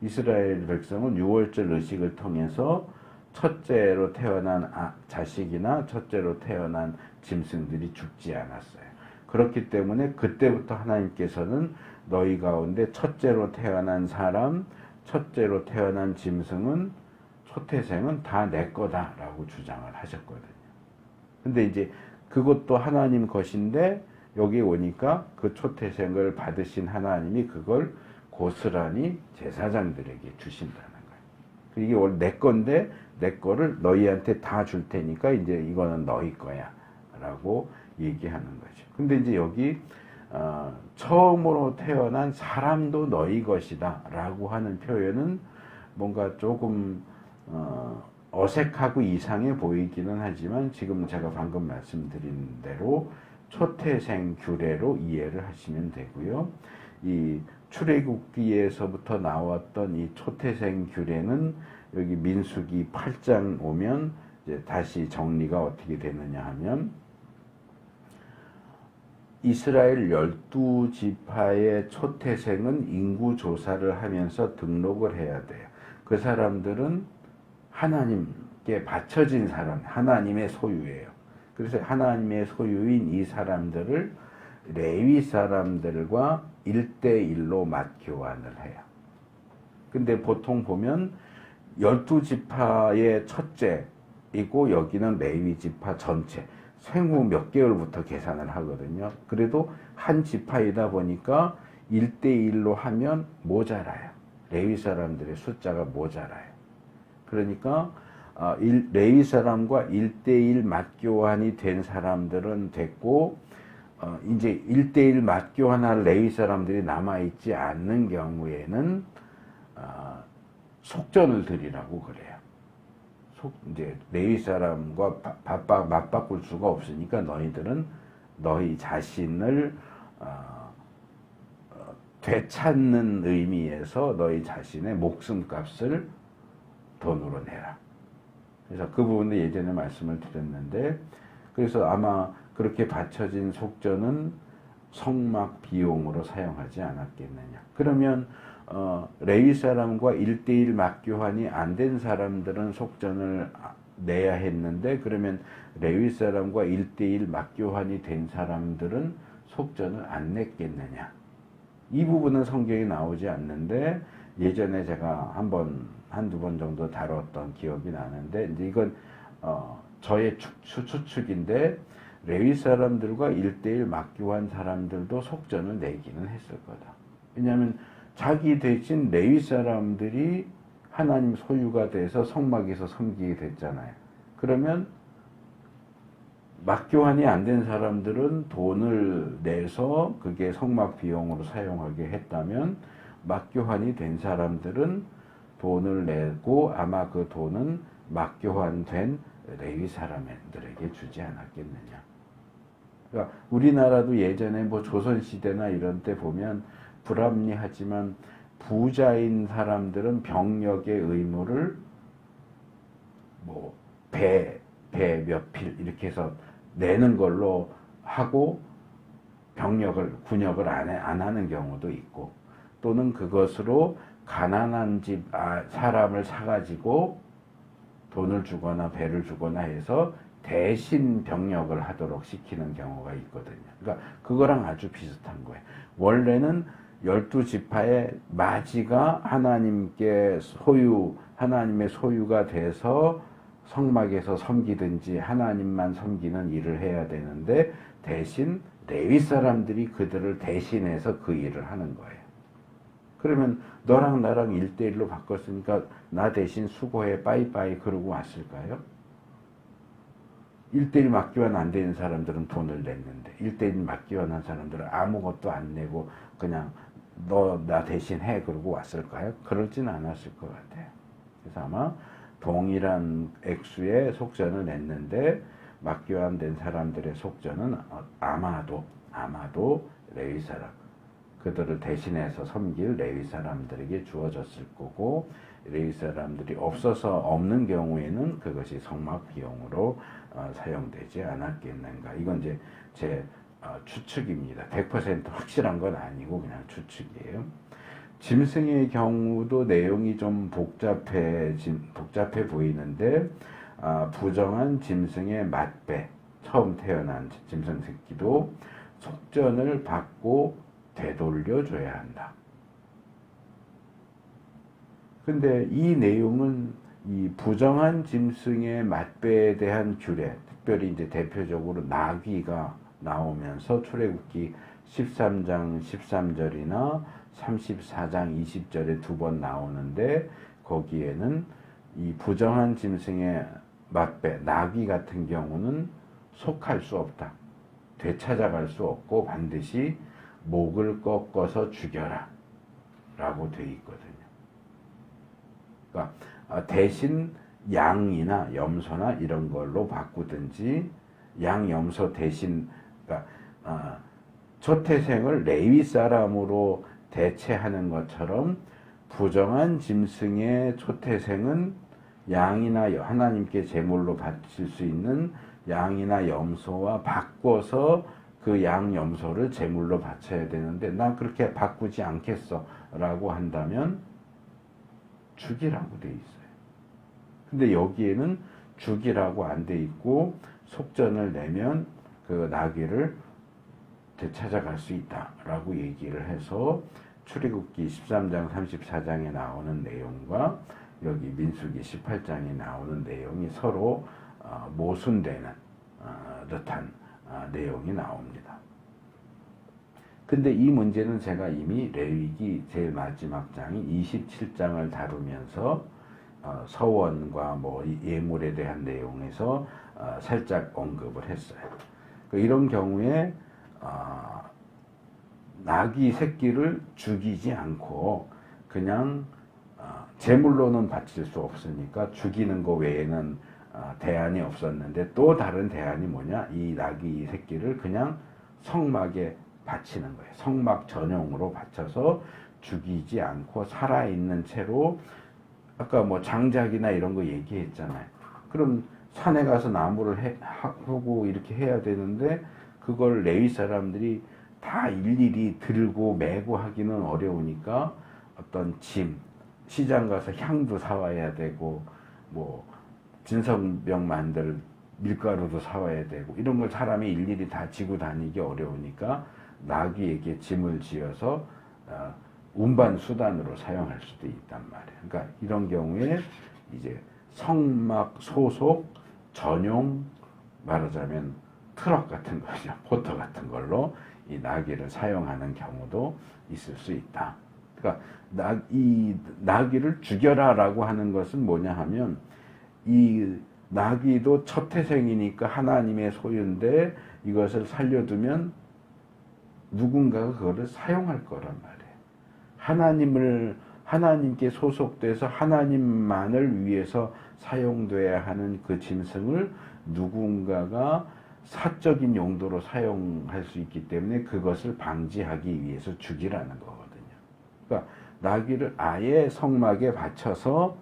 A: 이스라엘 백성은 6월절 의식을 통해서 첫째로 태어난 자식이나 첫째로 태어난 짐승들이 죽지 않았어요. 그렇기 때문에 그때부터 하나님께서는 너희 가운데 첫째로 태어난 사람, 첫째로 태어난 짐승은 초태생은 다 내 거다라고 주장을 하셨거든요. 근데 이제 그것도 하나님 것인데 여기 오니까 그 초태생을 받으신 하나님이 그걸 고스란히 제사장들에게 주신다는 거예요. 이게 원래 내 건데 내 거를 너희한테 다 줄 테니까 이제 이거는 너희 거야 라고 얘기하는 거죠. 근데 이제 여기 처음으로 태어난 사람도 너희 것이다 라고 하는 표현은 뭔가 조금 어색하고 이상해 보이기는 하지만 지금 제가 방금 말씀드린 대로 초태생 규례로 이해를 하시면 되고요. 이 출애굽기에서부터 나왔던 이 초태생 규례는 여기 민수기 8장 오면 이제 다시 정리가 어떻게 되느냐 하면 이스라엘 12지파의 초태생은 인구 조사를 하면서 등록을 해야 돼요. 그 사람들은 하나님께 바쳐진 사람, 하나님의 소유예요. 그래서 하나님의 소유인 이 사람들을 레위 사람들과 1대1로 맞교환을 해요. 근데 보통 보면 12지파의 첫째이고 여기는 레위 지파 전체, 생후 몇 개월부터 계산을 하거든요. 그래도 한 지파이다 보니까 1대1로 하면 모자라요. 레위 사람들의 숫자가 모자라요. 그러니까 레위 사람과 1대1 맞교환이 된 사람들은 됐고, 이제 1대1 맞교환할 레위 사람들이 남아있지 않는 경우에는 속전을 드리라고 그래요. 이제 레위 사람과 맞바꿀 수가 없으니까 너희들은 너희 자신을 되찾는 의미에서 너희 자신의 목숨값을 돈으로 내라. 그래서 그 부분도 예전에 말씀을 드렸는데, 그래서 아마 그렇게 바쳐진 속전은 성막 비용으로 사용하지 않았겠느냐. 그러면 레위 사람과 1대1 맞교환이 안 된 사람들은 속전을 내야 했는데, 그러면 레위 사람과 1대1 맞교환이 된 사람들은 속전을 안 냈겠느냐. 이 부분은 성경에 나오지 않는데, 예전에 제가 한두 번 정도 다뤘던 기억이 나는데, 이제 이건 저의 추측인데, 레위 사람들과 1대1 맞교환 사람들도 속전을 내기는 했을 거다. 왜냐하면 자기 대신 레위 사람들이 하나님 소유가 돼서 성막에서 섬기게 됐잖아요. 그러면 맞교환이 안 된 사람들은 돈을 내서 그게 성막 비용으로 사용하게 했다면, 맞교환이 된 사람들은 돈을 내고 아마 그 돈은 맞교환된 레위 사람들에게 주지 않았겠느냐. 그러니까 우리나라도 예전에 뭐 조선시대나 이런 때 보면 불합리하지만 부자인 사람들은 병력의 의무를 뭐 배 몇 필 이렇게 해서 내는 걸로 하고 군역을 안 하는 경우도 있고, 또는 그것으로 가난한 집 사람을 사가지고 돈을 주거나 배를 주거나 해서 대신 병력을 하도록 시키는 경우가 있거든요. 그러니까 그거랑 아주 비슷한 거예요. 원래는 12지파의 마지가 하나님의 소유가 돼서 성막에서 섬기든지 하나님만 섬기는 일을 해야 되는데, 대신 레위 사람들이 그들을 대신해서 그 일을 하는 거예요. 그러면 너랑 나랑 1대1로 바꿨으니까 나 대신 수고해 빠이빠이 그러고 왔을까요? 1대1 맞교환 안 되는 사람들은 돈을 냈는데, 1대1 맞교환한 사람들은 아무것도 안 내고 그냥 너 나 대신 해 그러고 왔을까요? 그러진 않았을 것 같아요. 그래서 아마 동일한 액수의 속전을 냈는데, 맞교환된 사람들의 속전은 아마도 레위 사람, 그들을 대신해서 섬길 레위 사람들에게 주어졌을 거고, 레위 사람들이 없는 경우에는 그것이 성막 비용으로 사용되지 않았겠는가. 이건 이제 제 추측입니다. 100% 확실한 건 아니고 그냥 추측이에요. 짐승의 경우도 내용이 좀 복잡해 보이는데, 부정한 짐승의 맏배, 처음 태어난 짐승 새끼도 속전을 받고 되돌려줘야 한다. 근데 이 내용은 이 부정한 짐승의 맏배에 대한 규례, 특별히 이제 대표적으로 나귀가 나오면서 출애굽기 13장 13절이나 34장 20절에 2번 나오는데, 거기에는 이 부정한 짐승의 맏배, 나귀 같은 경우는 속할 수 없다. 되찾아갈 수 없고 반드시 목을 꺾어서 죽여라 라고 되어 있거든요. 그러니까 대신 양이나 염소나 이런 걸로 바꾸든지, 양, 염소 대신, 그러니까 초태생을 레위 사람으로 대체하는 것처럼 부정한 짐승의 초태생은 양이나 하나님께 제물로 바칠 수 있는 양이나 염소와 바꿔서 그 양, 염소를 제물로 바쳐야 되는데, 난 그렇게 바꾸지 않겠어 라고 한다면 죽이라고 돼 있어요. 근데 여기에는 죽이라고 안 돼 있고, 속전을 내면 그 나귀를 되찾아갈 수 있다라고 얘기를 해서, 출애굽기 13장 34장에 나오는 내용과 여기 민수기 18장에 나오는 내용이 서로 모순되는 듯한 내용이 나옵니다. 근데 이 문제는 제가 이미 레위기 제일 마지막 장인 27장을 다루면서 서원과 뭐 예물에 대한 내용에서 살짝 언급을 했어요. 이런 경우에 나귀 새끼를 죽이지 않고 그냥 제물로는 바칠 수 없으니까 죽이는 거 외에는 대안이 없었는데, 또 다른 대안이 뭐냐, 이 나귀 새끼를 그냥 성막에 바치는 거예요. 성막 전용으로 바쳐서 죽이지 않고 살아있는 채로, 아까 뭐 장작이나 이런 거 얘기했잖아요. 그럼 산에 가서 나무를 하고 이렇게 해야 되는데, 그걸 레위 사람들이 다 일일이 들고 메고 하기는 어려우니까 어떤 짐, 시장 가서 향도 사와야 되고, 뭐 진성병 만들 밀가루도 사와야 되고, 이런 걸 사람이 일일이 다 지고 다니기 어려우니까 나귀에게 짐을 지어서 운반 수단으로 사용할 수도 있단 말이에요. 그러니까 이런 경우에 이제 성막 소속 전용, 말하자면 트럭 같은 거죠. 포터 같은 걸로 이 나귀를 사용하는 경우도 있을 수 있다. 그러니까 이 나귀를 죽여라라고 하는 것은 뭐냐 하면, 이 나귀도 첫 태생이니까 하나님의 소유인데 이것을 살려두면 누군가가 그거를 사용할 거란 말이에요. 하나님께 소속돼서 하나님만을 위해서 사용돼야 하는 그 짐승을 누군가가 사적인 용도로 사용할 수 있기 때문에 그것을 방지하기 위해서 죽이라는 거거든요. 그러니까 나귀를 아예 성막에 바쳐서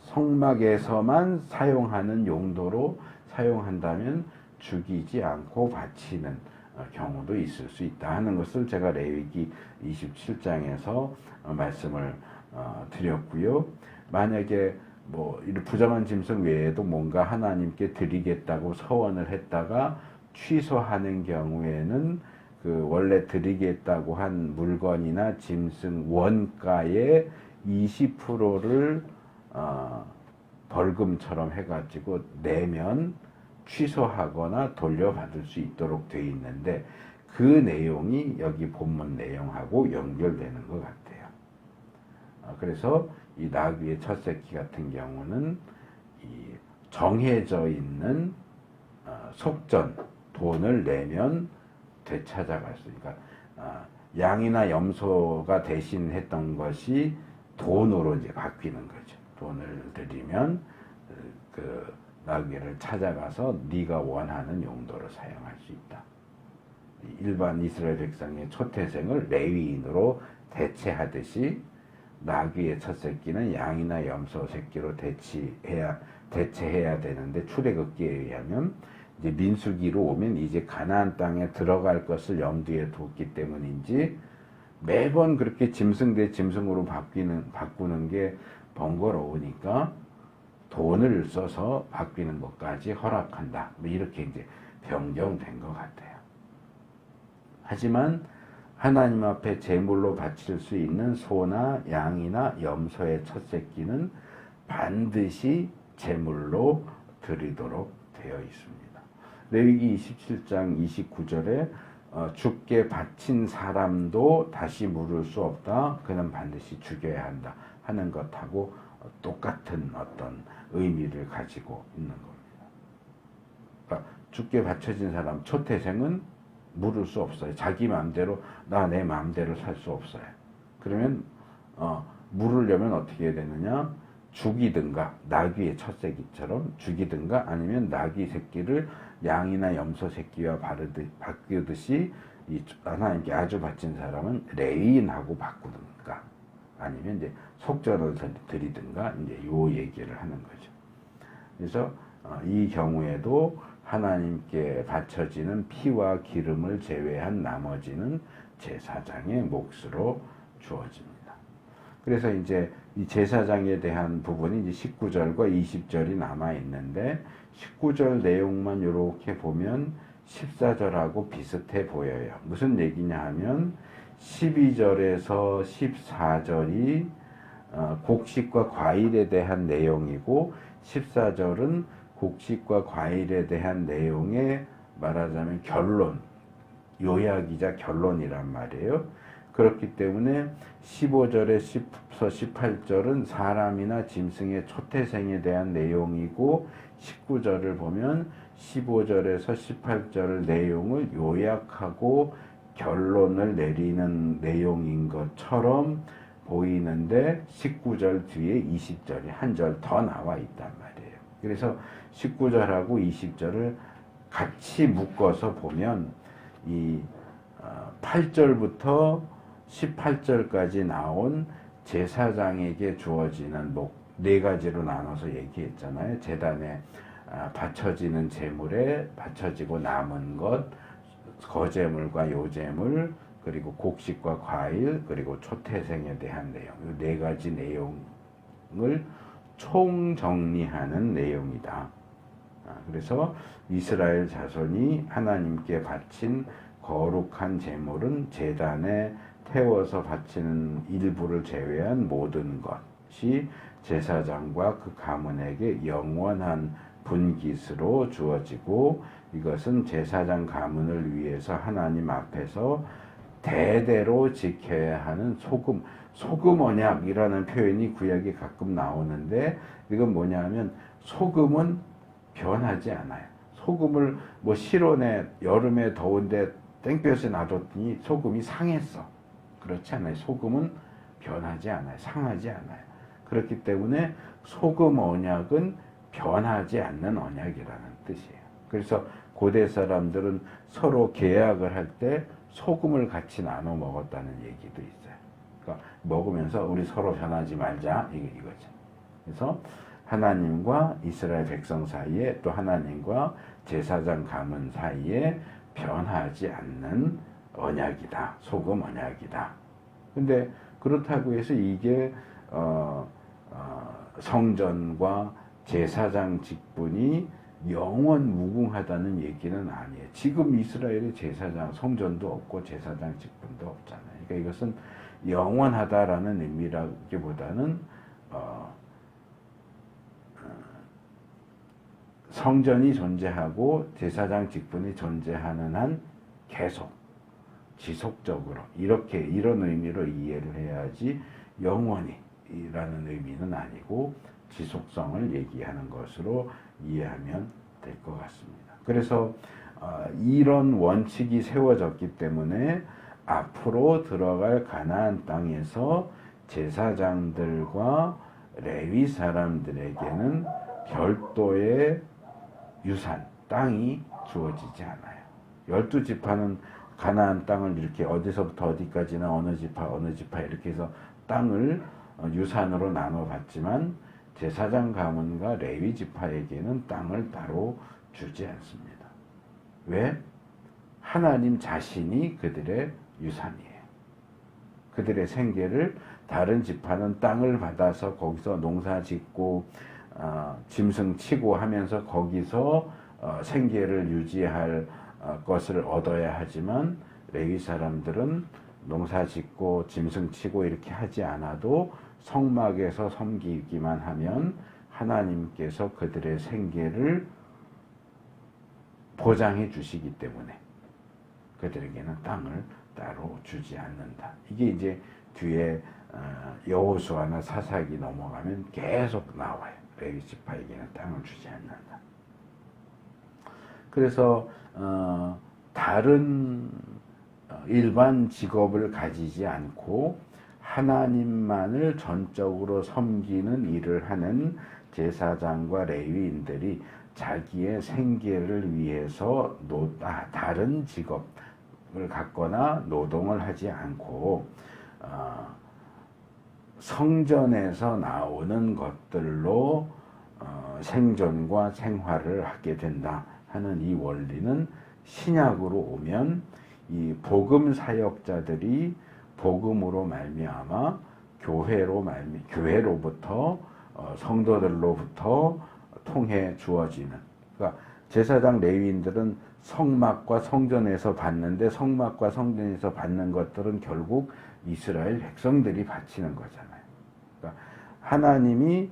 A: 성막에서만 사용하는 용도로 사용한다면 죽이지 않고 바치는 경우도 있을 수 있다 하는 것을 제가 레위기 27장에서 말씀을 드렸고요. 만약에 뭐 이런 부정한 짐승 외에도 뭔가 하나님께 드리겠다고 서원을 했다가 취소하는 경우에는 그 원래 드리겠다고 한 물건이나 짐승 원가의 20%를 벌금처럼 해가지고 내면 취소하거나 돌려받을 수 있도록 되어 있는데, 그 내용이 여기 본문 내용하고 연결되는 것 같아요. 그래서 이 나귀의 첫 새끼 같은 경우는 이 정해져 있는 속전, 돈을 내면 되찾아갈 수 있으니까, 양이나 염소가 대신했던 것이 돈으로 이제 바뀌는 거죠. 돈을 들이면 그 나귀를 찾아가서 네가 원하는 용도로 사용할 수 있다. 일반 이스라엘 백성의 초태생을 레위인으로 대체하듯이 나귀의 첫 새끼는 양이나 염소 새끼로 대체해야 되는데, 출애굽기에 의하면 이제 민수기로 오면 이제 가나안 땅에 들어갈 것을 염두에 뒀기 때문인지 매번 그렇게 짐승 대 짐승으로 바꾸는 게 번거로우니까 돈을 써서 바뀌는 것까지 허락한다. 뭐 이렇게 이제 변경된 것 같아요. 하지만 하나님 앞에 제물로 바칠 수 있는 소나 양이나 염소의 첫 새끼는 반드시 제물로 드리도록 되어 있습니다. 레위기 27장 29절에 죽게 바친 사람도 다시 물을 수 없다. 그는 반드시 죽여야 한다 하는 것하고 똑같은 어떤 의미를 가지고 있는 겁니다. 그러니까 죽게 바쳐진 사람, 초태생은 물을 수 없어요. 자기 마음대로, 내 마음대로 살 수 없어요. 그러면 물으려면 어떻게 해야 되느냐? 죽이든가, 나귀의 첫 새끼처럼 죽이든가, 아니면 나귀 새끼를 양이나 염소 새끼와 바꾸듯이 이 하나님께 아주 바친 사람은 레위인하고 바꾸든가, 아니면 이제 속전을 드리든가, 이제 요 얘기를 하는 거죠. 그래서 이 경우에도 하나님께 바쳐지는 피와 기름을 제외한 나머지는 제사장의 몫으로 주어집니다. 그래서 이제 이 제사장에 대한 부분이 이제 19절과 20절이 남아 있는데, 19절 내용만 이렇게 보면 14절하고 비슷해 보여요. 무슨 얘기냐 하면 12절에서 14절이 곡식과 과일에 대한 내용이고, 14절은 곡식과 과일에 대한 내용의 말하자면 결론, 요약이자 결론이란 말이에요. 그렇기 때문에 15절에 앞서 18절은 사람이나 짐승의 초태생에 대한 내용이고 19절을 보면 15절에서 18절 내용을 요약하고 결론을 내리는 내용인 것처럼 보이는데 19절 뒤에 20절이 한 절 더 나와 있단 말이에요. 그래서 19절하고 20절을 같이 묶어서 보면 이 8절부터 18절까지 나온 제사장에게 주어지는 네 가지로 나눠서 얘기했잖아요. 제단에 바쳐지는 제물에 바쳐지고 남은 것, 거제물과 요제물, 그리고 곡식과 과일, 그리고 초태생에 대한 내용, 이 네 가지 내용을 총정리하는 내용이다. 그래서 이스라엘 자손이 하나님께 바친 거룩한 제물은 제단에 태워서 바치는 일부를 제외한 모든 것이 제사장과 그 가문에게 영원한 분깃으로 주어지고, 이것은 제사장 가문을 위해서 하나님 앞에서 대대로 지켜야 하는 소금 언약이라는 표현이 구약에 가끔 나오는데, 이건 뭐냐면 소금은 변하지 않아요. 소금을 실온에 여름에 더운데 땡볕에 놔뒀더니 소금이 상했어. 그렇지 않아요. 소금은 변하지 않아요. 상하지 않아요. 그렇기 때문에 소금 언약은 변하지 않는 언약이라는 뜻이에요. 그래서 고대 사람들은 서로 계약을 할 때 소금을 같이 나눠 먹었다는 얘기도 있어요. 그러니까 먹으면서 우리 서로 변하지 말자, 이거죠. 그래서 하나님과 이스라엘 백성 사이에, 또 하나님과 제사장 가문 사이에 변하지 않는 언약이다. 소금 언약이다. 근데 그렇다고 해서 이게 성전과 제사장 직분이 영원 무궁하다는 얘기는 아니에요. 지금 이스라엘의 제사장, 성전도 없고 제사장 직분도 없잖아요. 그러니까 이것은 영원하다라는 의미라기보다는 성전이 존재하고 제사장 직분이 존재하는 한 계속 지속적으로 이런 의미로 이해를 해야지, 영원히라는 의미는 아니고 지속성을 얘기하는 것으로 이해하면 될 것 같습니다. 그래서 이런 원칙이 세워졌기 때문에 앞으로 들어갈 가나안 땅에서 제사장들과 레위 사람들에게는 별도의 유산, 땅이 주어지지 않아요. 12지파는 가나안 땅을 이렇게 어디서부터 어디까지나 어느 지파 이렇게 해서 땅을 유산으로 나눠봤지만, 제사장 가문과 레위 지파에게는 땅을 따로 주지 않습니다. 왜? 하나님 자신이 그들의 유산이에요. 그들의 생계를, 다른 지파는 땅을 받아서 거기서 농사 짓고 짐승 치고 하면서 거기서 생계를 유지할 것을 얻어야 하지만, 레위 사람들은 농사 짓고 짐승 치고 이렇게 하지 않아도 성막에서 섬기기만 하면 하나님께서 그들의 생계를 보장해 주시기 때문에 그들에게는 땅을 따로 주지 않는다. 이게 이제 뒤에 여호수아나 사사기 넘어가면 계속 나와요. 레위 지파에게는 땅을 주지 않는다. 그래서 다른 일반 직업을 가지지 않고 하나님만을 전적으로 섬기는 일을 하는 제사장과 레위인들이 자기의 생계를 위해서 다른 직업을 갖거나 노동을 하지 않고 성전에서 나오는 것들로 생존과 생활을 하게 된다 하는 이 원리는, 신약으로 오면 이 복음 사역자들이 복음으로 말미암아 교회로부터 성도들로부터 통해 주어지는, 그러니까 제사장 레위인들은 성막과 성전에서 받는데, 성막과 성전에서 받는 것들은 결국 이스라엘 백성들이 바치는 거잖아요. 그러니까 하나님이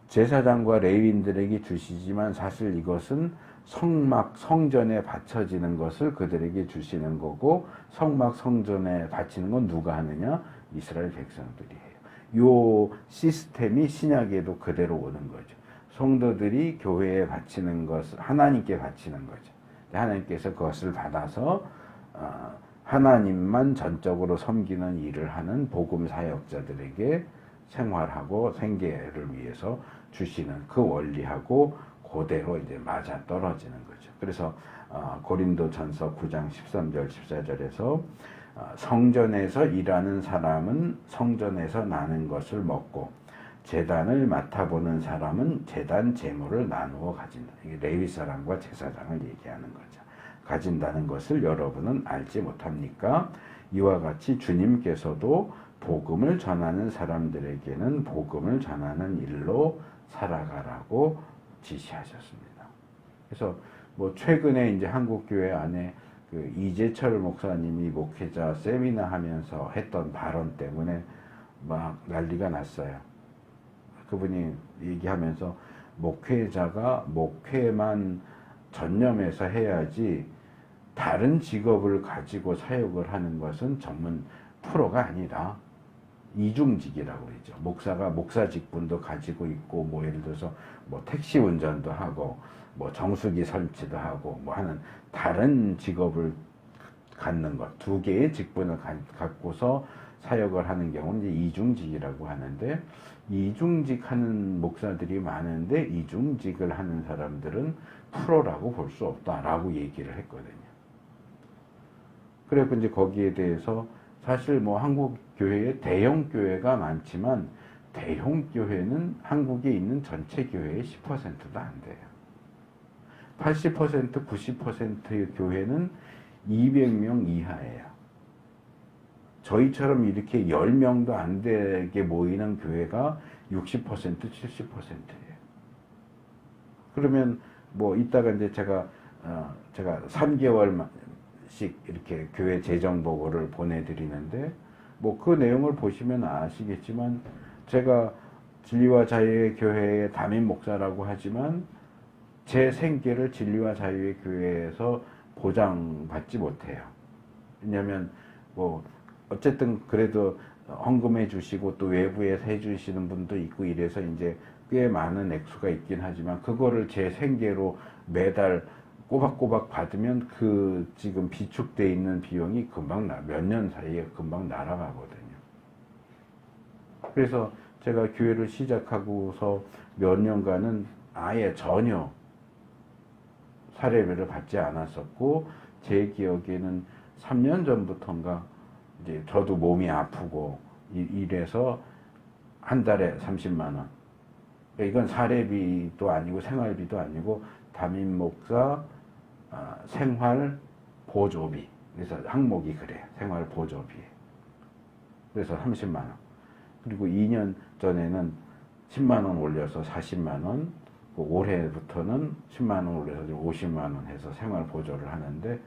A: 제사장과 레위인들에게 주시지만 사실 이것은 성막 성전에 바쳐지는 것을 그들에게 주시는 거고, 성막 성전에 바치는 건 누가 하느냐? 이스라엘 백성들이 해요. 요 시스템이 신약에도 그대로 오는 거죠. 성도들이 교회에 바치는 것을 하나님께 바치는 거죠. 하나님께서 그것을 받아서 하나님만 전적으로 섬기는 일을 하는 복음 사역자들에게 생활하고 생계를 위해서 주시는 그 원리하고 그대로 이제 맞아 떨어지는 거죠. 그래서 고린도전서 9장 13절 14절에서 성전에서 일하는 사람은 성전에서 나는 것을 먹고 제단을 맡아보는 사람은 제단 제물을 나누어 가진다. 이게 레위 사람과 제사장을 얘기하는 거죠. 가진다는 것을 여러분은 알지 못합니까? 이와 같이 주님께서도 복음을 전하는 사람들에게는 복음을 전하는 일로 살아가라고 지시하셨습니다. 그래서 뭐 최근에 이제 한국 교회 안에 그 이재철 목사님이 목회자 세미나 하면서 했던 발언 때문에 막 난리가 났어요. 그분이 얘기하면서 목회자가 목회만 전념해서 해야지 다른 직업을 가지고 사역을 하는 것은 전문 프로가 아니다. 이중직이라고 그러죠. 목사가 목사 직분도 가지고 있고, 뭐 예를 들어서 뭐 택시 운전도 하고, 뭐 정수기 설치도 하고, 뭐 하는 다른 직업을 갖는 것, 두 개의 직분을 갖고서 사역을 하는 경우는 이제 이중직이라고 하는데, 이중직 하는 목사들이 많은데 이중직을 하는 사람들은 프로라고 볼 수 없다라고 얘기를 했거든요. 그래서 이제 거기에 대해서 사실 뭐 한국 교회에 대형 교회가 많지만 대형 교회는 한국에 있는 전체 교회의 10%도 안 돼요. 80%, 90%의 교회는 200명 이하예요. 저희처럼 이렇게 10명도 안 되게 모이는 교회가 60%, 70%예요. 그러면 뭐 이따가 이제 제가 3개월씩 이렇게 교회 재정 보고를 보내드리는데 뭐 그 내용을 보시면 아시겠지만 제가 진리와 자유의 교회의 담임 목사라고 하지만 제 생계를 진리와 자유의 교회에서 보장받지 못해요. 왜냐하면 뭐 어쨌든 그래도 헌금해 주시고 또 외부에서 해 주시는 분도 있고 이래서 이제 꽤 많은 액수가 있긴 하지만 그거를 제 생계로 매달 꼬박꼬박 받으면 그 지금 비축돼 있는 비용이 금방 몇 년 사이에 금방 날아가거든요. 그래서 제가 교회를 시작하고서 몇 년간은 아예 전혀 사례비를 받지 않았었고 제 기억에는 3년 전부터인가 이제 저도 몸이 아프고 이래서 한 달에 30만 원. 이건 사례비도 아니고 생활비도 아니고 담임 목사 생활 보조비. 그래서 항목이 그래요. 생활 보조비. 그래서 30만 원. 그리고 2년 전에는 10만 원 올려서 40만 원. 올해부터는 10만 원 올려서 50만 원 해서 생활 보조를 하는데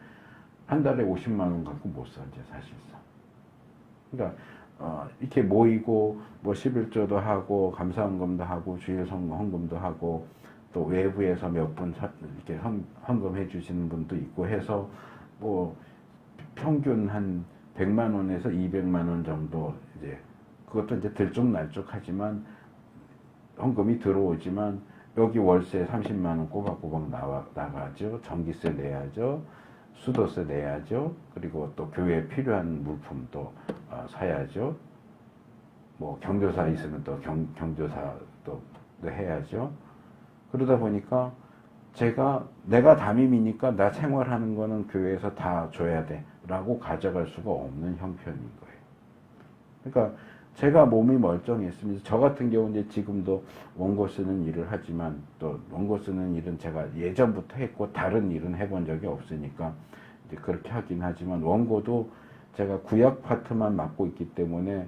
A: 한 달에 50만 원 갖고 못 살죠, 사실상. 그러니까 이렇게 모이고 뭐 11조도 하고 감사헌금도 하고 주일 헌금도 하고 또 외부에서 몇 분 이렇게 헌금해 주시는 분도 있고 해서 뭐 평균 한 100만 원에서 200만 원 정도 이제 그것도 이제 들쭉날쭉하지만 헌금이 들어오지만 여기 월세 30만 원 꼬박꼬박 나가죠. 전기세 내야죠. 수도세 내야죠. 그리고 또 교회에 필요한 물품도 사야죠. 뭐 경조사 있으면 또 경조사도 해야죠. 그러다 보니까 내가 담임이니까 나 생활하는 거는 교회에서 다 줘야 돼 라고 가져갈 수가 없는 형편인 거예요. 그러니까 제가 몸이 멀쩡했습니다. 저 같은 경우는 이제 지금도 원고 쓰는 일을 하지만 또 원고 쓰는 일은 제가 예전부터 했고 다른 일은 해본 적이 없으니까 이제 그렇게 하긴 하지만 원고도 제가 구약 파트만 맡고 있기 때문에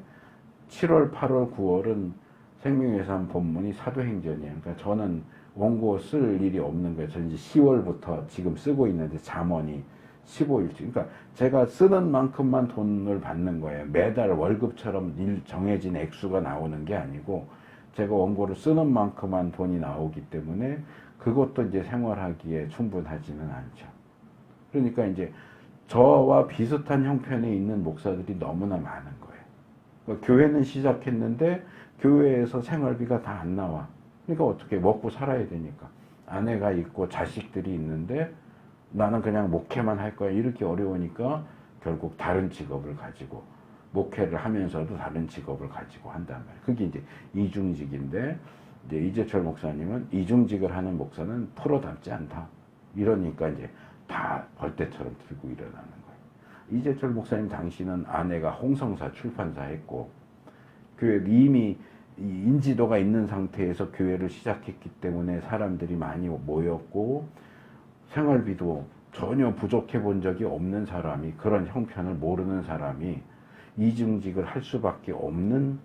A: 7월, 8월, 9월은 생명유산 본문이 사도행전이에요. 그러니까 저는 원고 쓸 일이 없는 거예요. 저는 이제 10월부터 지금 쓰고 있는데 잠언이 15일치. 그러니까 제가 쓰는 만큼만 돈을 받는 거예요. 매달 월급처럼 정해진 액수가 나오는 게 아니고 제가 원고를 쓰는 만큼만 돈이 나오기 때문에 그것도 이제 생활하기에 충분하지는 않죠. 그러니까 이제 저와 비슷한 형편에 있는 목사들이 너무나 많은 거예요. 그러니까 교회는 시작했는데 교회에서 생활비가 다 안 나와. 그러니까 어떻게 먹고 살아야 되니까. 아내가 있고 자식들이 있는데 나는 그냥 목회만 할 거야. 이렇게 어려우니까 결국 다른 직업을 가지고 목회를 하면서도 다른 직업을 가지고 한단 말이에요. 그게 이제 이중직인데 이제 이재철 목사님은 이중직을 하는 목사는 프로답지 않다. 이러니까 이제 다 벌떼처럼 들고 일어나는 거예요. 이재철 목사님 당시는 아내가 홍성사 출판사 했고 교회 이미 인지도가 있는 상태에서 교회를 시작했기 때문에 사람들이 많이 모였고 생활비도 전혀 부족해 본 적이 없는 사람이 그런 형편을 모르는 사람이 이중직을 할 수밖에 없는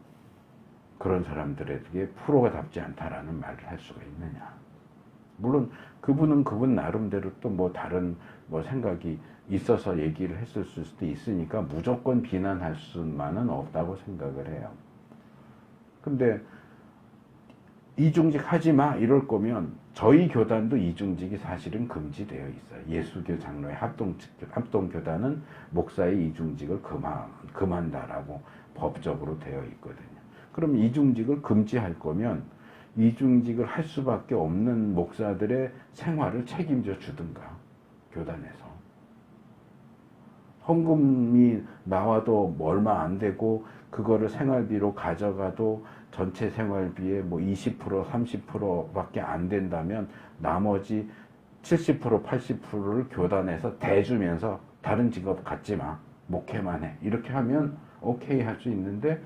A: 그런 사람들에게 프로답지 않다라는 말을 할 수가 있느냐. 물론 그분은 그분 나름대로 또 뭐 다른 뭐 생각이 있어서 얘기를 했을 수도 있으니까 무조건 비난할 수만은 없다고 생각을 해요. 근데 이중직 하지 마 이럴 저희 교단도 이중직이 사실은 금지되어 있어요. 예수교 장로의 합동교단은 목사의 이중직을 금한다라고 법적으로 되어 있거든요. 그럼 이중직을 금지할 거면 이중직을 할 수밖에 없는 목사들의 생활을 책임져 주든가 교단에서. 헌금이 나와도 얼마 안 되고 그거를 생활비로 가져가도 전체 생활비의 뭐 20%, 30%밖에 안 된다면 나머지 70%, 80%를 교단에서 대주면서 다른 직업 갖지 마. 목회만 해. 이렇게 하면 오케이 할 수 있는데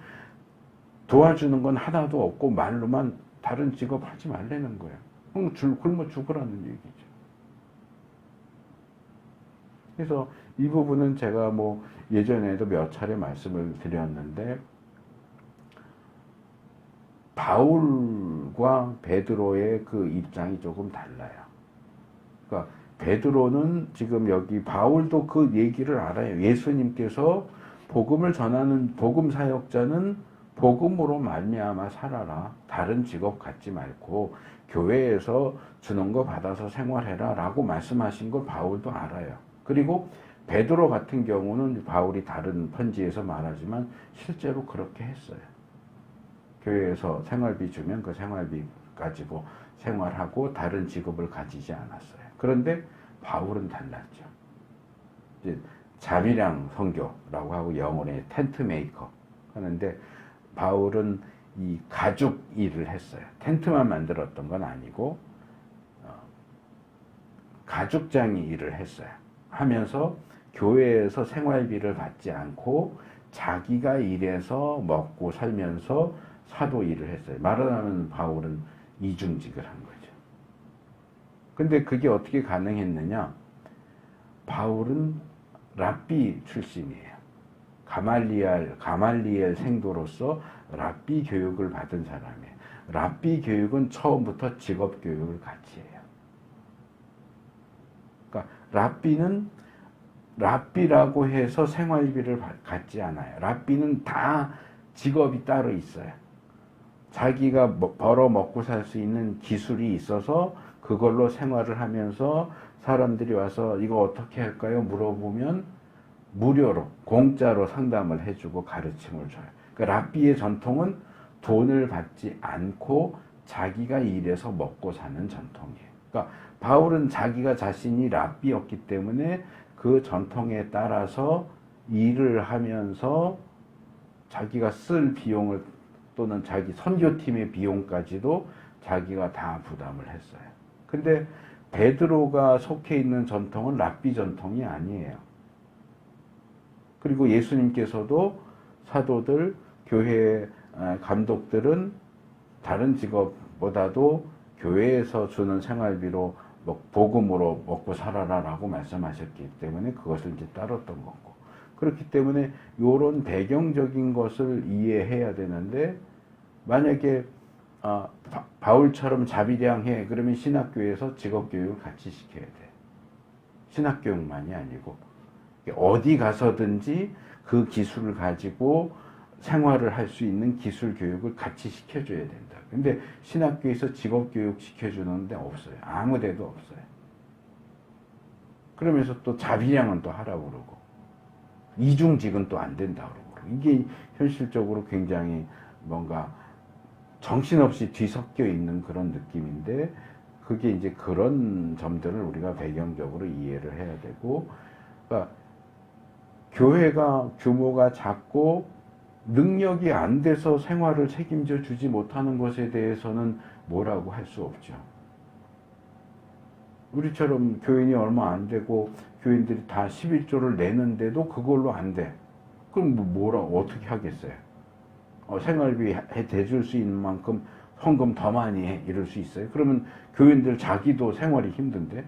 A: 도와주는 건 하나도 없고 말로만 다른 직업 하지 말라는 거예요. 굶어 죽으라는 얘기죠. 그래서 이 부분은 제가 뭐 예전에도 몇 차례 말씀을 드렸는데 바울과 베드로의 그 입장이 조금 달라요. 그러니까 베드로는 지금 여기 바울도 그 얘기를 알아요. 예수님께서 복음을 전하는 복음 사역자는 복음으로 말미암아 살아라. 다른 직업 갖지 말고 교회에서 주는 거 받아서 생활해라 라고 말씀하신 걸 바울도 알아요. 그리고 베드로 같은 경우는 바울이 다른 편지에서 말하지만 실제로 그렇게 했어요. 교회에서 생활비 주면 그 생활비 가지고 생활하고 다른 직업을 가지지 않았어요. 그런데 바울은 달랐죠. 이제 자비량 선교라고 하고 영어로는 텐트 메이커 하는데 바울은 이 가죽 일을 했어요. 텐트만 만들었던 건 아니고 가죽장이 일을 했어요. 하면서 교회에서 생활비를 받지 않고 자기가 일해서 먹고 살면서 사도 일을 했어요. 말하자면 바울은 이중직을 한 거죠. 근데 그게 어떻게 가능했느냐? 바울은 랍비 출신이에요. 가말리엘 생도로서 랍비 교육을 받은 사람이에요. 랍비 교육은 처음부터 직업 교육을 같이 해요. 그러니까 랍비라고 해서 생활비를 받지 않아요. 랍비는 다 직업이 따로 있어요. 자기가 벌어 먹고 살 수 있는 기술이 있어서 그걸로 생활을 하면서 사람들이 와서 이거 어떻게 할까요? 물어보면 무료로 공짜로 상담을 해주고 가르침을 줘요. 그러니까 랍비의 전통은 돈을 받지 않고 자기가 일해서 먹고 사는 전통이에요. 그러니까 바울은 자기가 자신이 랍비였기 때문에 그 전통에 따라서 일을 하면서 자기가 쓸 비용을 또는 자기 선교팀의 비용까지도 자기가 다 부담을 했어요. 근데 베드로가 속해 있는 전통은 랍비 전통이 아니에요. 그리고 예수님께서도 사도들, 교회 감독들은 다른 직업보다도 교회에서 주는 생활비로 복음으로 먹고 살아라 라고 말씀하셨기 때문에 그것을 이제 따랐던 거고. 그렇기 때문에 이런 배경적인 것을 이해해야 되는데 만약에 바울처럼 자비량해 그러면 신학교에서 직업교육을 같이 시켜야 돼. 신학교육만이 아니고 어디 가서든지 그 기술을 가지고 생활을 할 수 있는 기술 교육을 같이 시켜줘야 된다. 근데 신학교에서 직업교육 시켜주는 데 없어요. 아무 데도 없어요. 그러면서 또 자비량은 또 하라고 그러고 이중직은 또 안 된다고 그러고 이게 현실적으로 굉장히 뭔가 정신없이 뒤섞여 있는 그런 느낌인데, 그게 이제 그런 점들을 우리가 배경적으로 이해를 해야 되고, 그러니까 교회가 규모가 작고 능력이 안 돼서 생활을 책임져 주지 못하는 것에 대해서는 뭐라고 할 수 없죠. 우리처럼 교인이 얼마 안 되고 교인들이 다 11조를 내는데도 그걸로 안 돼. 그럼 어떻게 하겠어요? 생활비 대줄 수 있는 만큼 헌금 더 많이 해. 이럴 수 있어요? 그러면 교인들 자기도 생활이 힘든데?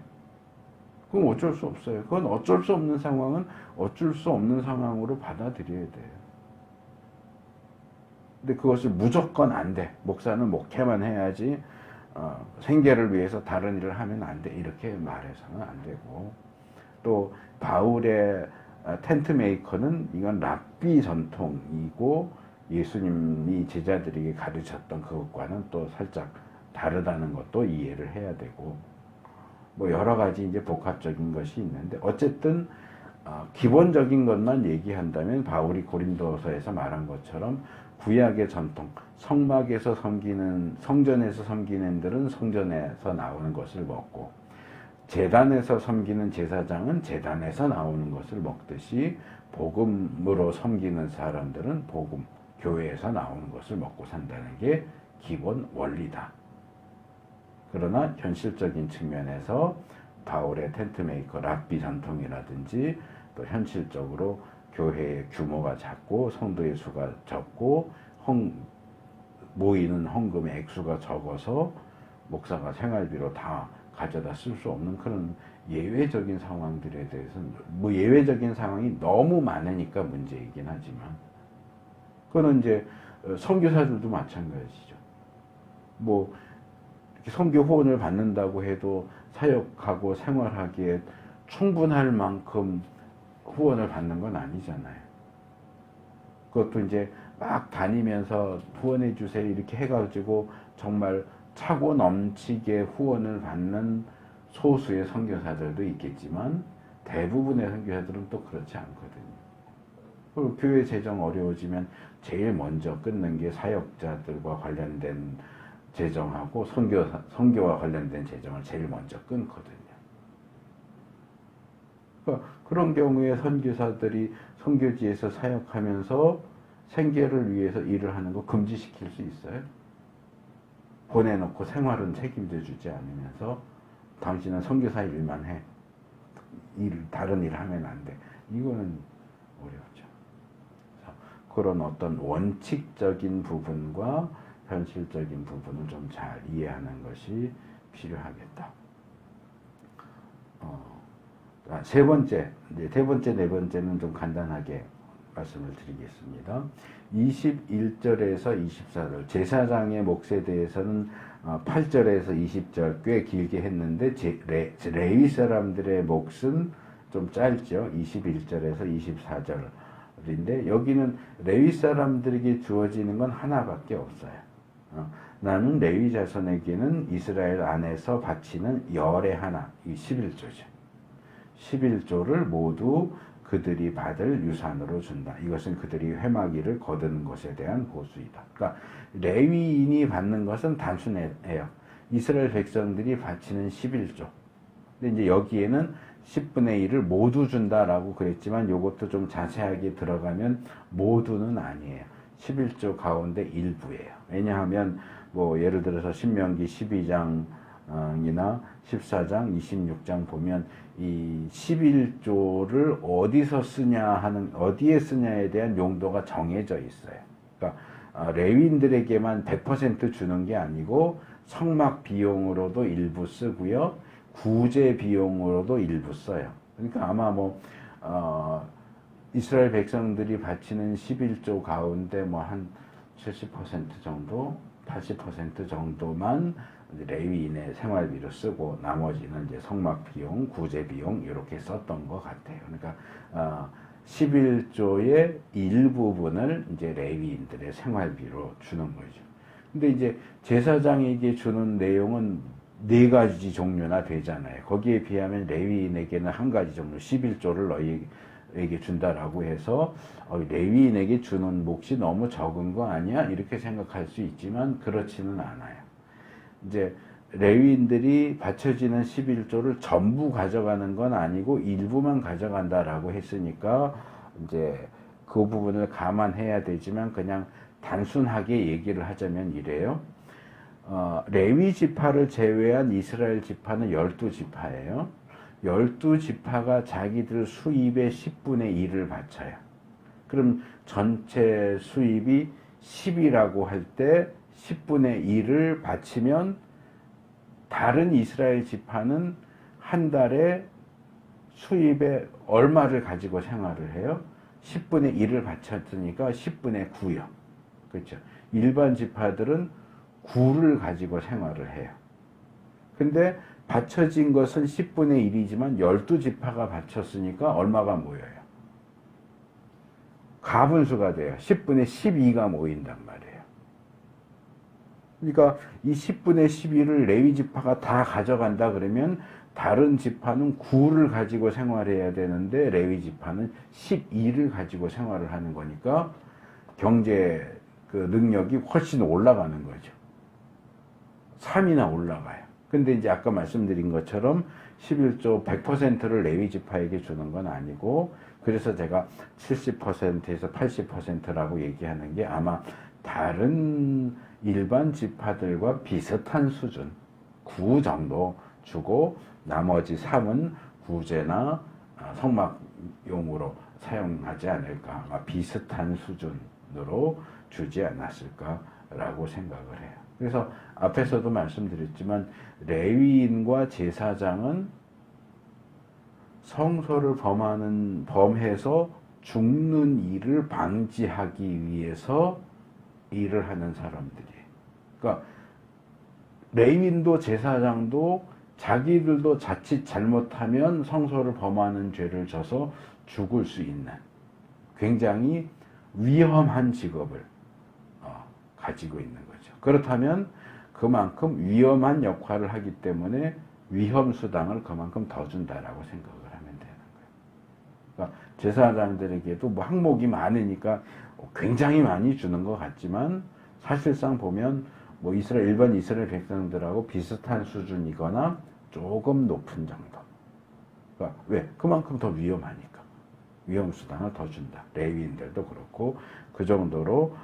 A: 그럼 어쩔 수 없어요. 그건 어쩔 수 없는 상황은 어쩔 수 없는 상황으로 받아들여야 돼요. 근데 그것을 무조건 안 돼. 목사는 목회만 해야지 생계를 위해서 다른 일을 하면 안 돼. 이렇게 말해서는 안 되고, 또 바울의 텐트 메이커는 이건 랍비 전통이고 예수님이 제자들에게 가르쳤던 그것과는 또 살짝 다르다는 것도 이해를 해야 되고, 뭐 여러 가지 이제 복합적인 것이 있는데, 어쨌든 기본적인 것만 얘기한다면 바울이 고린도서에서 말한 것처럼 구약의 전통, 성막에서 섬기는, 성전에서 섬기는 들은 성전에서 나오는 것을 먹고, 제단에서 섬기는 제사장은 제단에서 나오는 것을 먹듯이, 복음으로 섬기는 사람들은 복음, 교회에서 나오는 것을 먹고 산다는 게 기본 원리다. 그러나 현실적인 측면에서 바울의 텐트메이커 랍비 전통이라든지, 또 현실적으로 교회의 규모가 작고 성도의 수가 적고 모이는 헌금의 액수가 적어서 목사가 생활비로 다 가져다 쓸 수 없는 그런 예외적인 상황들에 대해서는, 뭐 예외적인 상황이 너무 많으니까 문제이긴 하지만, 그거는 이제 선교사들도 마찬가지죠. 뭐 선교 후원을 받는다고 해도 사역하고 생활하기에 충분할 만큼 후원을 받는 건 아니잖아요. 그것도 이제 막 다니면서 후원해 주세요 이렇게 해가지고 정말 차고 넘치게 후원을 받는 소수의 선교사들도 있겠지만, 대부분의 선교사들은 또 그렇지 않거든요. 그리고 교회 재정 어려워지면 제일 먼저 끊는 게 사역자들과 관련된 재정하고 선교와 관련된 재정을 제일 먼저 끊거든요. 그러니까 그런 경우에 선교사들이 선교지에서 사역하면서 생계를 위해서 일을 하는 거 금지시킬 수 있어요? 보내놓고 생활은 책임져 주지 않으면서 당신은 선교사 일만 해. 다른 일 하면 안 돼. 이거는 어렵죠. 그런 어떤 원칙적인 부분과 현실적인 부분을 좀 잘 이해하는 것이 필요하겠다. 세 번째, 네 번째, 네 번째는 좀 간단하게 말씀을 드리겠습니다. 21절에서 24절, 제사장의 몫에 대해서는 8절에서 20절 꽤 길게 했는데, 레위 사람들의 몫은 좀 짧죠. 21절에서 24절인데, 여기는 레위 사람들에게 주어지는 건 하나밖에 없어요. 나는 레위 자손에게는 이스라엘 안에서 바치는 열의 하나, 이 11조죠. 11조를 모두 그들이 받을 유산으로 준다. 이것은 그들이 회막일을 거두는 것에 대한 보수이다. 그러니까 레위인이 받는 것은 단순해요. 이스라엘 백성들이 바치는 11조. 근데 이제 여기에는 10분의 1을 모두 준다라고 그랬지만, 이것도 좀 자세하게 들어가면 모두는 아니에요. 11조 가운데 일부예요. 왜냐하면 뭐 예를 들어서 신명기 12장이나 14장, 26장 보면 이 11조를 어디서 어디에 쓰냐에 대한 용도가 정해져 있어요. 그러니까 레위인들에게만 100% 주는 게 아니고 성막 비용으로도 일부 쓰고요, 구제 비용으로도 일부 써요. 그러니까 아마 이스라엘 백성들이 바치는 11조 가운데 한 70% 정도, 80% 정도만 레위인의 생활비로 쓰고, 나머지는 이제 성막 비용, 구제 비용 이렇게 썼던 것 같아요. 그러니까 11조의 일부분을 이제 레위인들의 생활비로 주는 거죠. 근데 이제 제사장에게 주는 내용은 4가지 종류나 되잖아요. 거기에 비하면 레위인에게는 1가지 종류, 11조를 레위인들에게 준다라고 해서 레위인에게 주는 몫이 너무 적은 거 아니야? 이렇게 생각할 수 있지만 그렇지는 않아요. 이제 레위인들이 바쳐지는 11조를 전부 가져가는 건 아니고 일부만 가져간다라고 했으니까 이제 그 부분을 감안해야 되지만 그냥 단순하게 얘기를 하자면 이래요. 레위 지파를 제외한 이스라엘 지파는 12지파예요. 12지파가 자기들 수입의 10분의 1을 바쳐요. 그럼 전체 수입이 10이라고 할 때 10분의 1을 바치면 다른 이스라엘 지파는 한 달에 수입에 얼마를 가지고 생활을 해요? 10분의 1을 바쳤으니까 10분의 9요. 그렇죠? 일반 지파들은 9를 가지고 생활을 해요. 근데 바쳐진 것은 10분의 1이지만 12지파가 바쳤으니까 얼마가 모여요? 가분수가 돼요. 10분의 12가 모인단 말이에요. 그러니까 이 10분의 12를 레위 지파가 다 가져간다 그러면 다른 지파는 9를 가지고 생활해야 되는데 레위 지파는 12를 가지고 생활을 하는 거니까 경제 그 능력이 훨씬 올라가는 거죠. 3이나 올라가요. 근데 이제 아까 말씀드린 것처럼 11조 100%를 레위 지파에게 주는 건 아니고 그래서 제가 70%에서 80%라고 얘기하는 게 아마 다른 일반 지파들과 비슷한 수준 9 정도 주고 나머지 3은 구제나 성막용으로 사용하지 않을까 아마 비슷한 수준으로 주지 않았을까라고 생각을 해요. 그래서 앞에서도 말씀드렸지만 레위인과 제사장은 성소를 범해서 죽는 일을 방지하기 위해서 일을 하는 사람들이에요. 그러니까 레위인도 제사장도 자기들도 자칫 잘못하면 성소를 범하는 죄를 져서 죽을 수 있는 굉장히 위험한 직업을 가지고 있는 거죠. 그렇다면 그만큼 위험한 역할을 하기 때문에 위험수당을 그만큼 더 준다라고 생각을 하면 되는 거예요. 그러니까 제사장들에게도 뭐 항목이 많으니까 굉장히 많이 주는 것 같지만 사실상 보면 뭐 일반 이스라엘 백성들하고 비슷한 수준이거나 조금 높은 정도. 그러니까 왜? 그만큼 더 위험하니까. 위험수당을 더 준다. 레위인들도 그렇고 그 정도로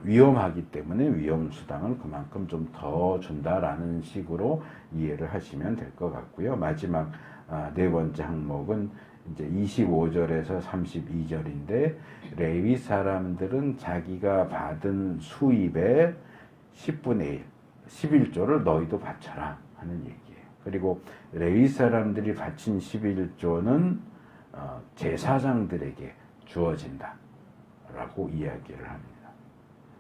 A: 위험하기 때문에 위험수당을 그만큼 좀 더 준다라는 식으로 이해를 하시면 될 것 같고요. 마지막 네 번째 항목은 이제 25절에서 32절인데 레위 사람들은 자기가 받은 수입의 10분의 1, 11조를 너희도 바쳐라 하는 얘기예요. 그리고 레위 사람들이 바친 11조는 제사장들에게 주어진다 라고 이야기를 합니다.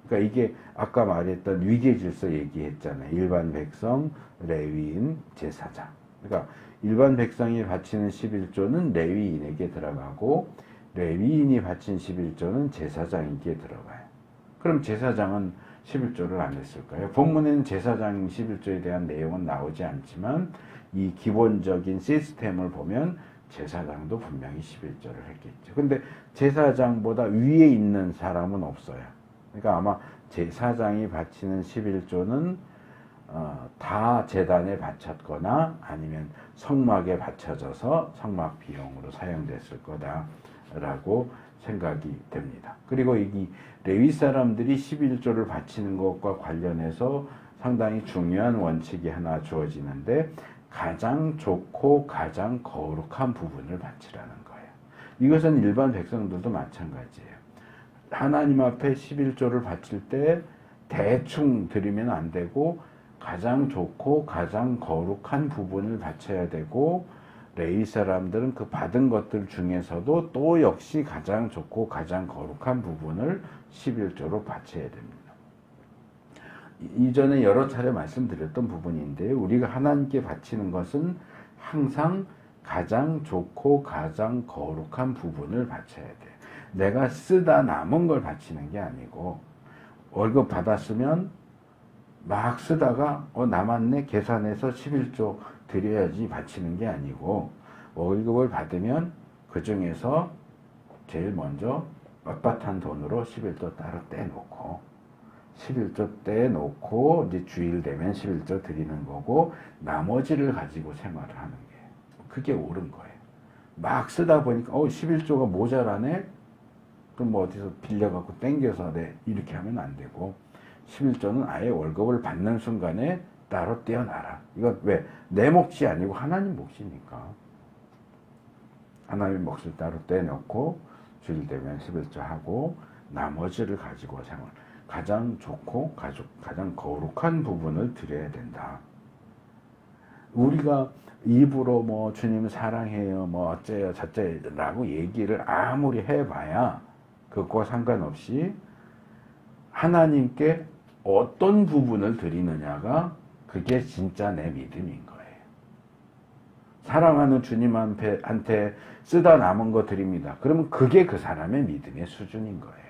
A: 그러니까 이게 아까 말했던 위계질서 얘기했잖아요. 일반 백성, 레위인, 제사장. 그러니까 일반 백성이 바치는 11조는 레위인에게 들어가고 레위인이 바친 11조는 제사장에게 들어가요. 그럼 제사장은 11조를 안 했을까요? 본문에는 제사장 11조에 대한 내용은 나오지 않지만 이 기본적인 시스템을 보면 제사장도 분명히 11조를 했겠죠. 근데 제사장보다 위에 있는 사람은 없어요. 그러니까 아마 제사장이 바치는 11조는 다 제단에 바쳤거나 아니면 성막에 바쳐져서 성막 비용으로 사용됐을 거다라고 생각이 됩니다. 그리고 이 레위 사람들이 11조를 바치는 것과 관련해서 상당히 중요한 원칙이 하나 주어지는데 가장 좋고 가장 거룩한 부분을 바치라는 거예요. 이것은 일반 백성들도 마찬가지예요. 하나님 앞에 11조를 바칠 때 대충 드리면 안 되고 가장 좋고 가장 거룩한 부분을 바쳐야 되고 레위 사람들은 그 받은 것들 중에서도 또 역시 가장 좋고 가장 거룩한 부분을 11조로 바쳐야 됩니다. 이전에 여러 차례 말씀드렸던 부분인데 우리가 하나님께 바치는 것은 항상 가장 좋고 가장 거룩한 부분을 바쳐야 돼요. 내가 쓰다 남은 걸 바치는 게 아니고 월급 받았으면 막 쓰다가 남았네 계산해서 11조 드려야지 바치는 게 아니고 월급을 받으면 그 중에서 제일 먼저 빳빳한 돈으로 11조 따로 떼놓고 11조 떼놓고 이제 주일 되면 11조 드리는 거고 나머지를 가지고 생활을 하는 게 그게 옳은 거예요. 막 쓰다 보니까 11조가 모자라네? 그럼 뭐 어디서 빌려갖고 땡겨서 이렇게 하면 안 되고 11조는 아예 월급을 받는 순간에 따로 떼어놔라. 이건 왜? 내 몫이 아니고 하나님 몫이니까. 하나님 몫을 따로 떼놓고 주일 되면 11조 하고 나머지를 가지고 생활. 가장 좋고 가장 거룩한 부분을 드려야 된다. 우리가 입으로 뭐 주님 사랑해요 뭐 어째요 저째라고 얘기를 아무리 해봐야 그것과 상관없이 하나님께 어떤 부분을 드리느냐가 그게 진짜 내 믿음인 거예요. 사랑하는 주님한테 쓰다 남은 거 드립니다. 그러면 그게 그 사람의 믿음의 수준인 거예요.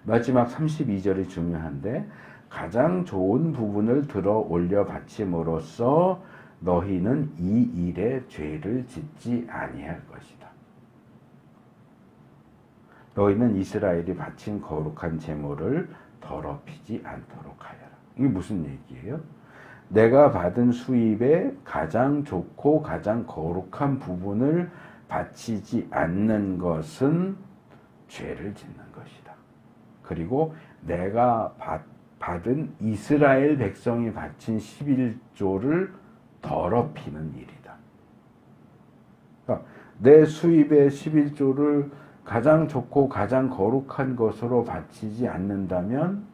A: 마지막 32절이 중요한데 가장 좋은 부분을 들어 올려 바침으로써 너희는 이 일에 죄를 짓지 아니할 것이다. 너희는 이스라엘이 바친 거룩한 제물을 더럽히지 않도록 하여라. 이게 무슨 얘기예요? 내가 받은 수입의 가장 좋고 가장 거룩한 부분을 바치지 않는 것은 죄를 짓는 것이다. 그리고 내가 받은 이스라엘 백성이 바친 11조를 더럽히는 일이다. 그러니까 내 수입의 11조를 가장 좋고 가장 거룩한 것으로 바치지 않는다면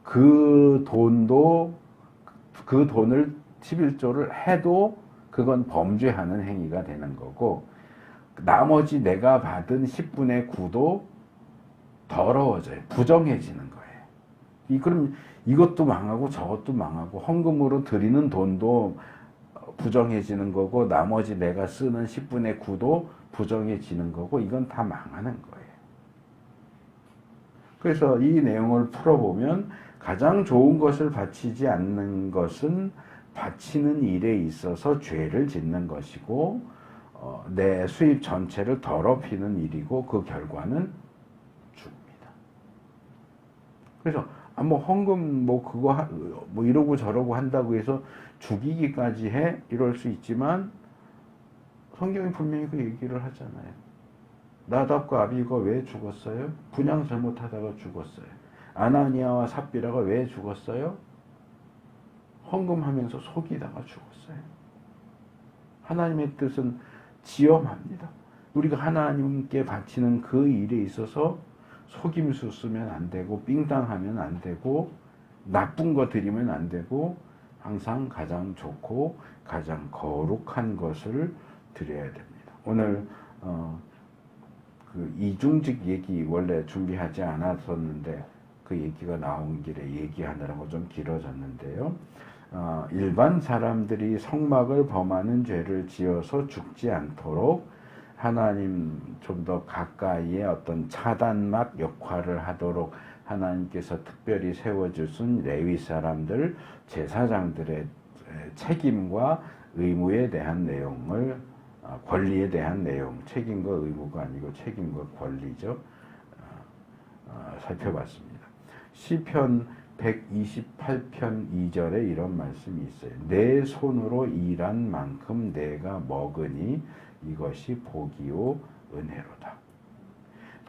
A: 그 돈을 11조를 해도 그건 범죄하는 행위가 되는 거고 나머지 내가 받은 10분의 9도 더러워져요. 부정해지는 거예요. 그럼 이것도 망하고 저것도 망하고 헌금으로 드리는 돈도 부정해지는 거고 나머지 내가 쓰는 10분의 9도 부정해지는 거고 이건 다 망하는 거예요. 그래서 이 내용을 풀어보면 가장 좋은 것을 바치지 않는 것은 바치는 일에 있어서 죄를 짓는 것이고 내 수입 전체를 더럽히는 일이고 그 결과는 죽음이다. 그래서 뭐 헌금 뭐 이러고 저러고 한다고 해서 죽이기까지 해 이럴 수 있지만 성경이 분명히 그 얘기를 하잖아요. 나답과 아비가 왜 죽었어요? 분향 잘못하다가 죽었어요. 아나니아와 삽비라가 왜 죽었어요? 헌금하면서 속이다가 죽었어요. 하나님의 뜻은 지엄합니다. 우리가 하나님께 바치는 그 일에 있어서 속임수 쓰면 안 되고 삥땅하면 안 되고 나쁜 거 드리면 안 되고 항상 가장 좋고 가장 거룩한 것을 드려야 됩니다. 오늘 그 이중직 얘기 원래 준비하지 않았었는데 그 얘기가 나온 길에 얘기하느라고 좀 길어졌는데요. 일반 사람들이 성막을 범하는 죄를 지어서 죽지 않도록 하나님 좀 더 가까이에 어떤 차단막 역할을 하도록 하나님께서 특별히 세워주신 레위 사람들, 제사장들의 책임과 의무에 대한 내용을 권리에 대한 내용, 책임과 의무가 아니고 책임과 권리죠. 살펴봤습니다. 시편 128편 2절에 이런 말씀이 있어요. 내 손으로 일한 만큼 내가 먹으니 이것이 복이요 은혜로다.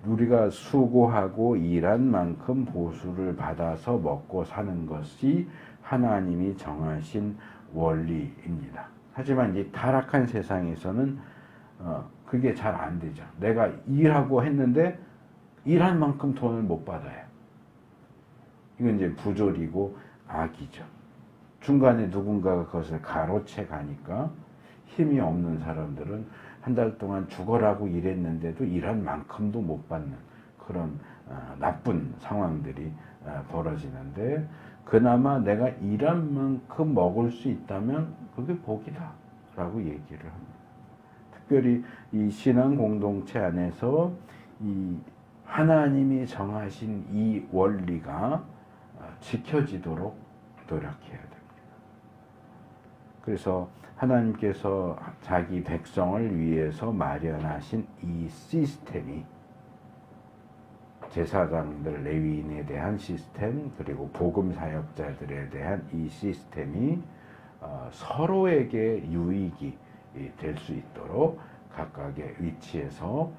A: 우리가 수고하고 일한 만큼 보수를 받아서 먹고 사는 것이 하나님이 정하신 원리입니다. 하지만 이 타락한 세상에서는 그게 잘 안 되죠. 내가 일하고 했는데 일한 만큼 돈을 못 받아요. 이건 이제 부조리고 악이죠. 중간에 누군가가 그것을 가로채 가니까 힘이 없는 사람들은 한 달 동안 죽어라고 일했는데도 일한 만큼도 못 받는 그런 나쁜 상황들이 벌어지는데 그나마 내가 일한 만큼 먹을 수 있다면 그게 복이다 라고 얘기를 합니다. 특별히 이 신앙 공동체 안에서 이 하나님이 정하신 이 원리가 지켜지도록 노력해야 됩니다. 그래서 하나님께서 자기 백성을 위해서 마련하신 이 시스템이 제사장들 레위인에 대한 시스템 그리고 복음 사역자들에 대한 이 시스템이 서로에게 유익이 될 수 있도록 각각의 위치에서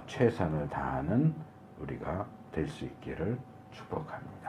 A: 최선을 다하는 우리가 될 수 있기를 축복합니다.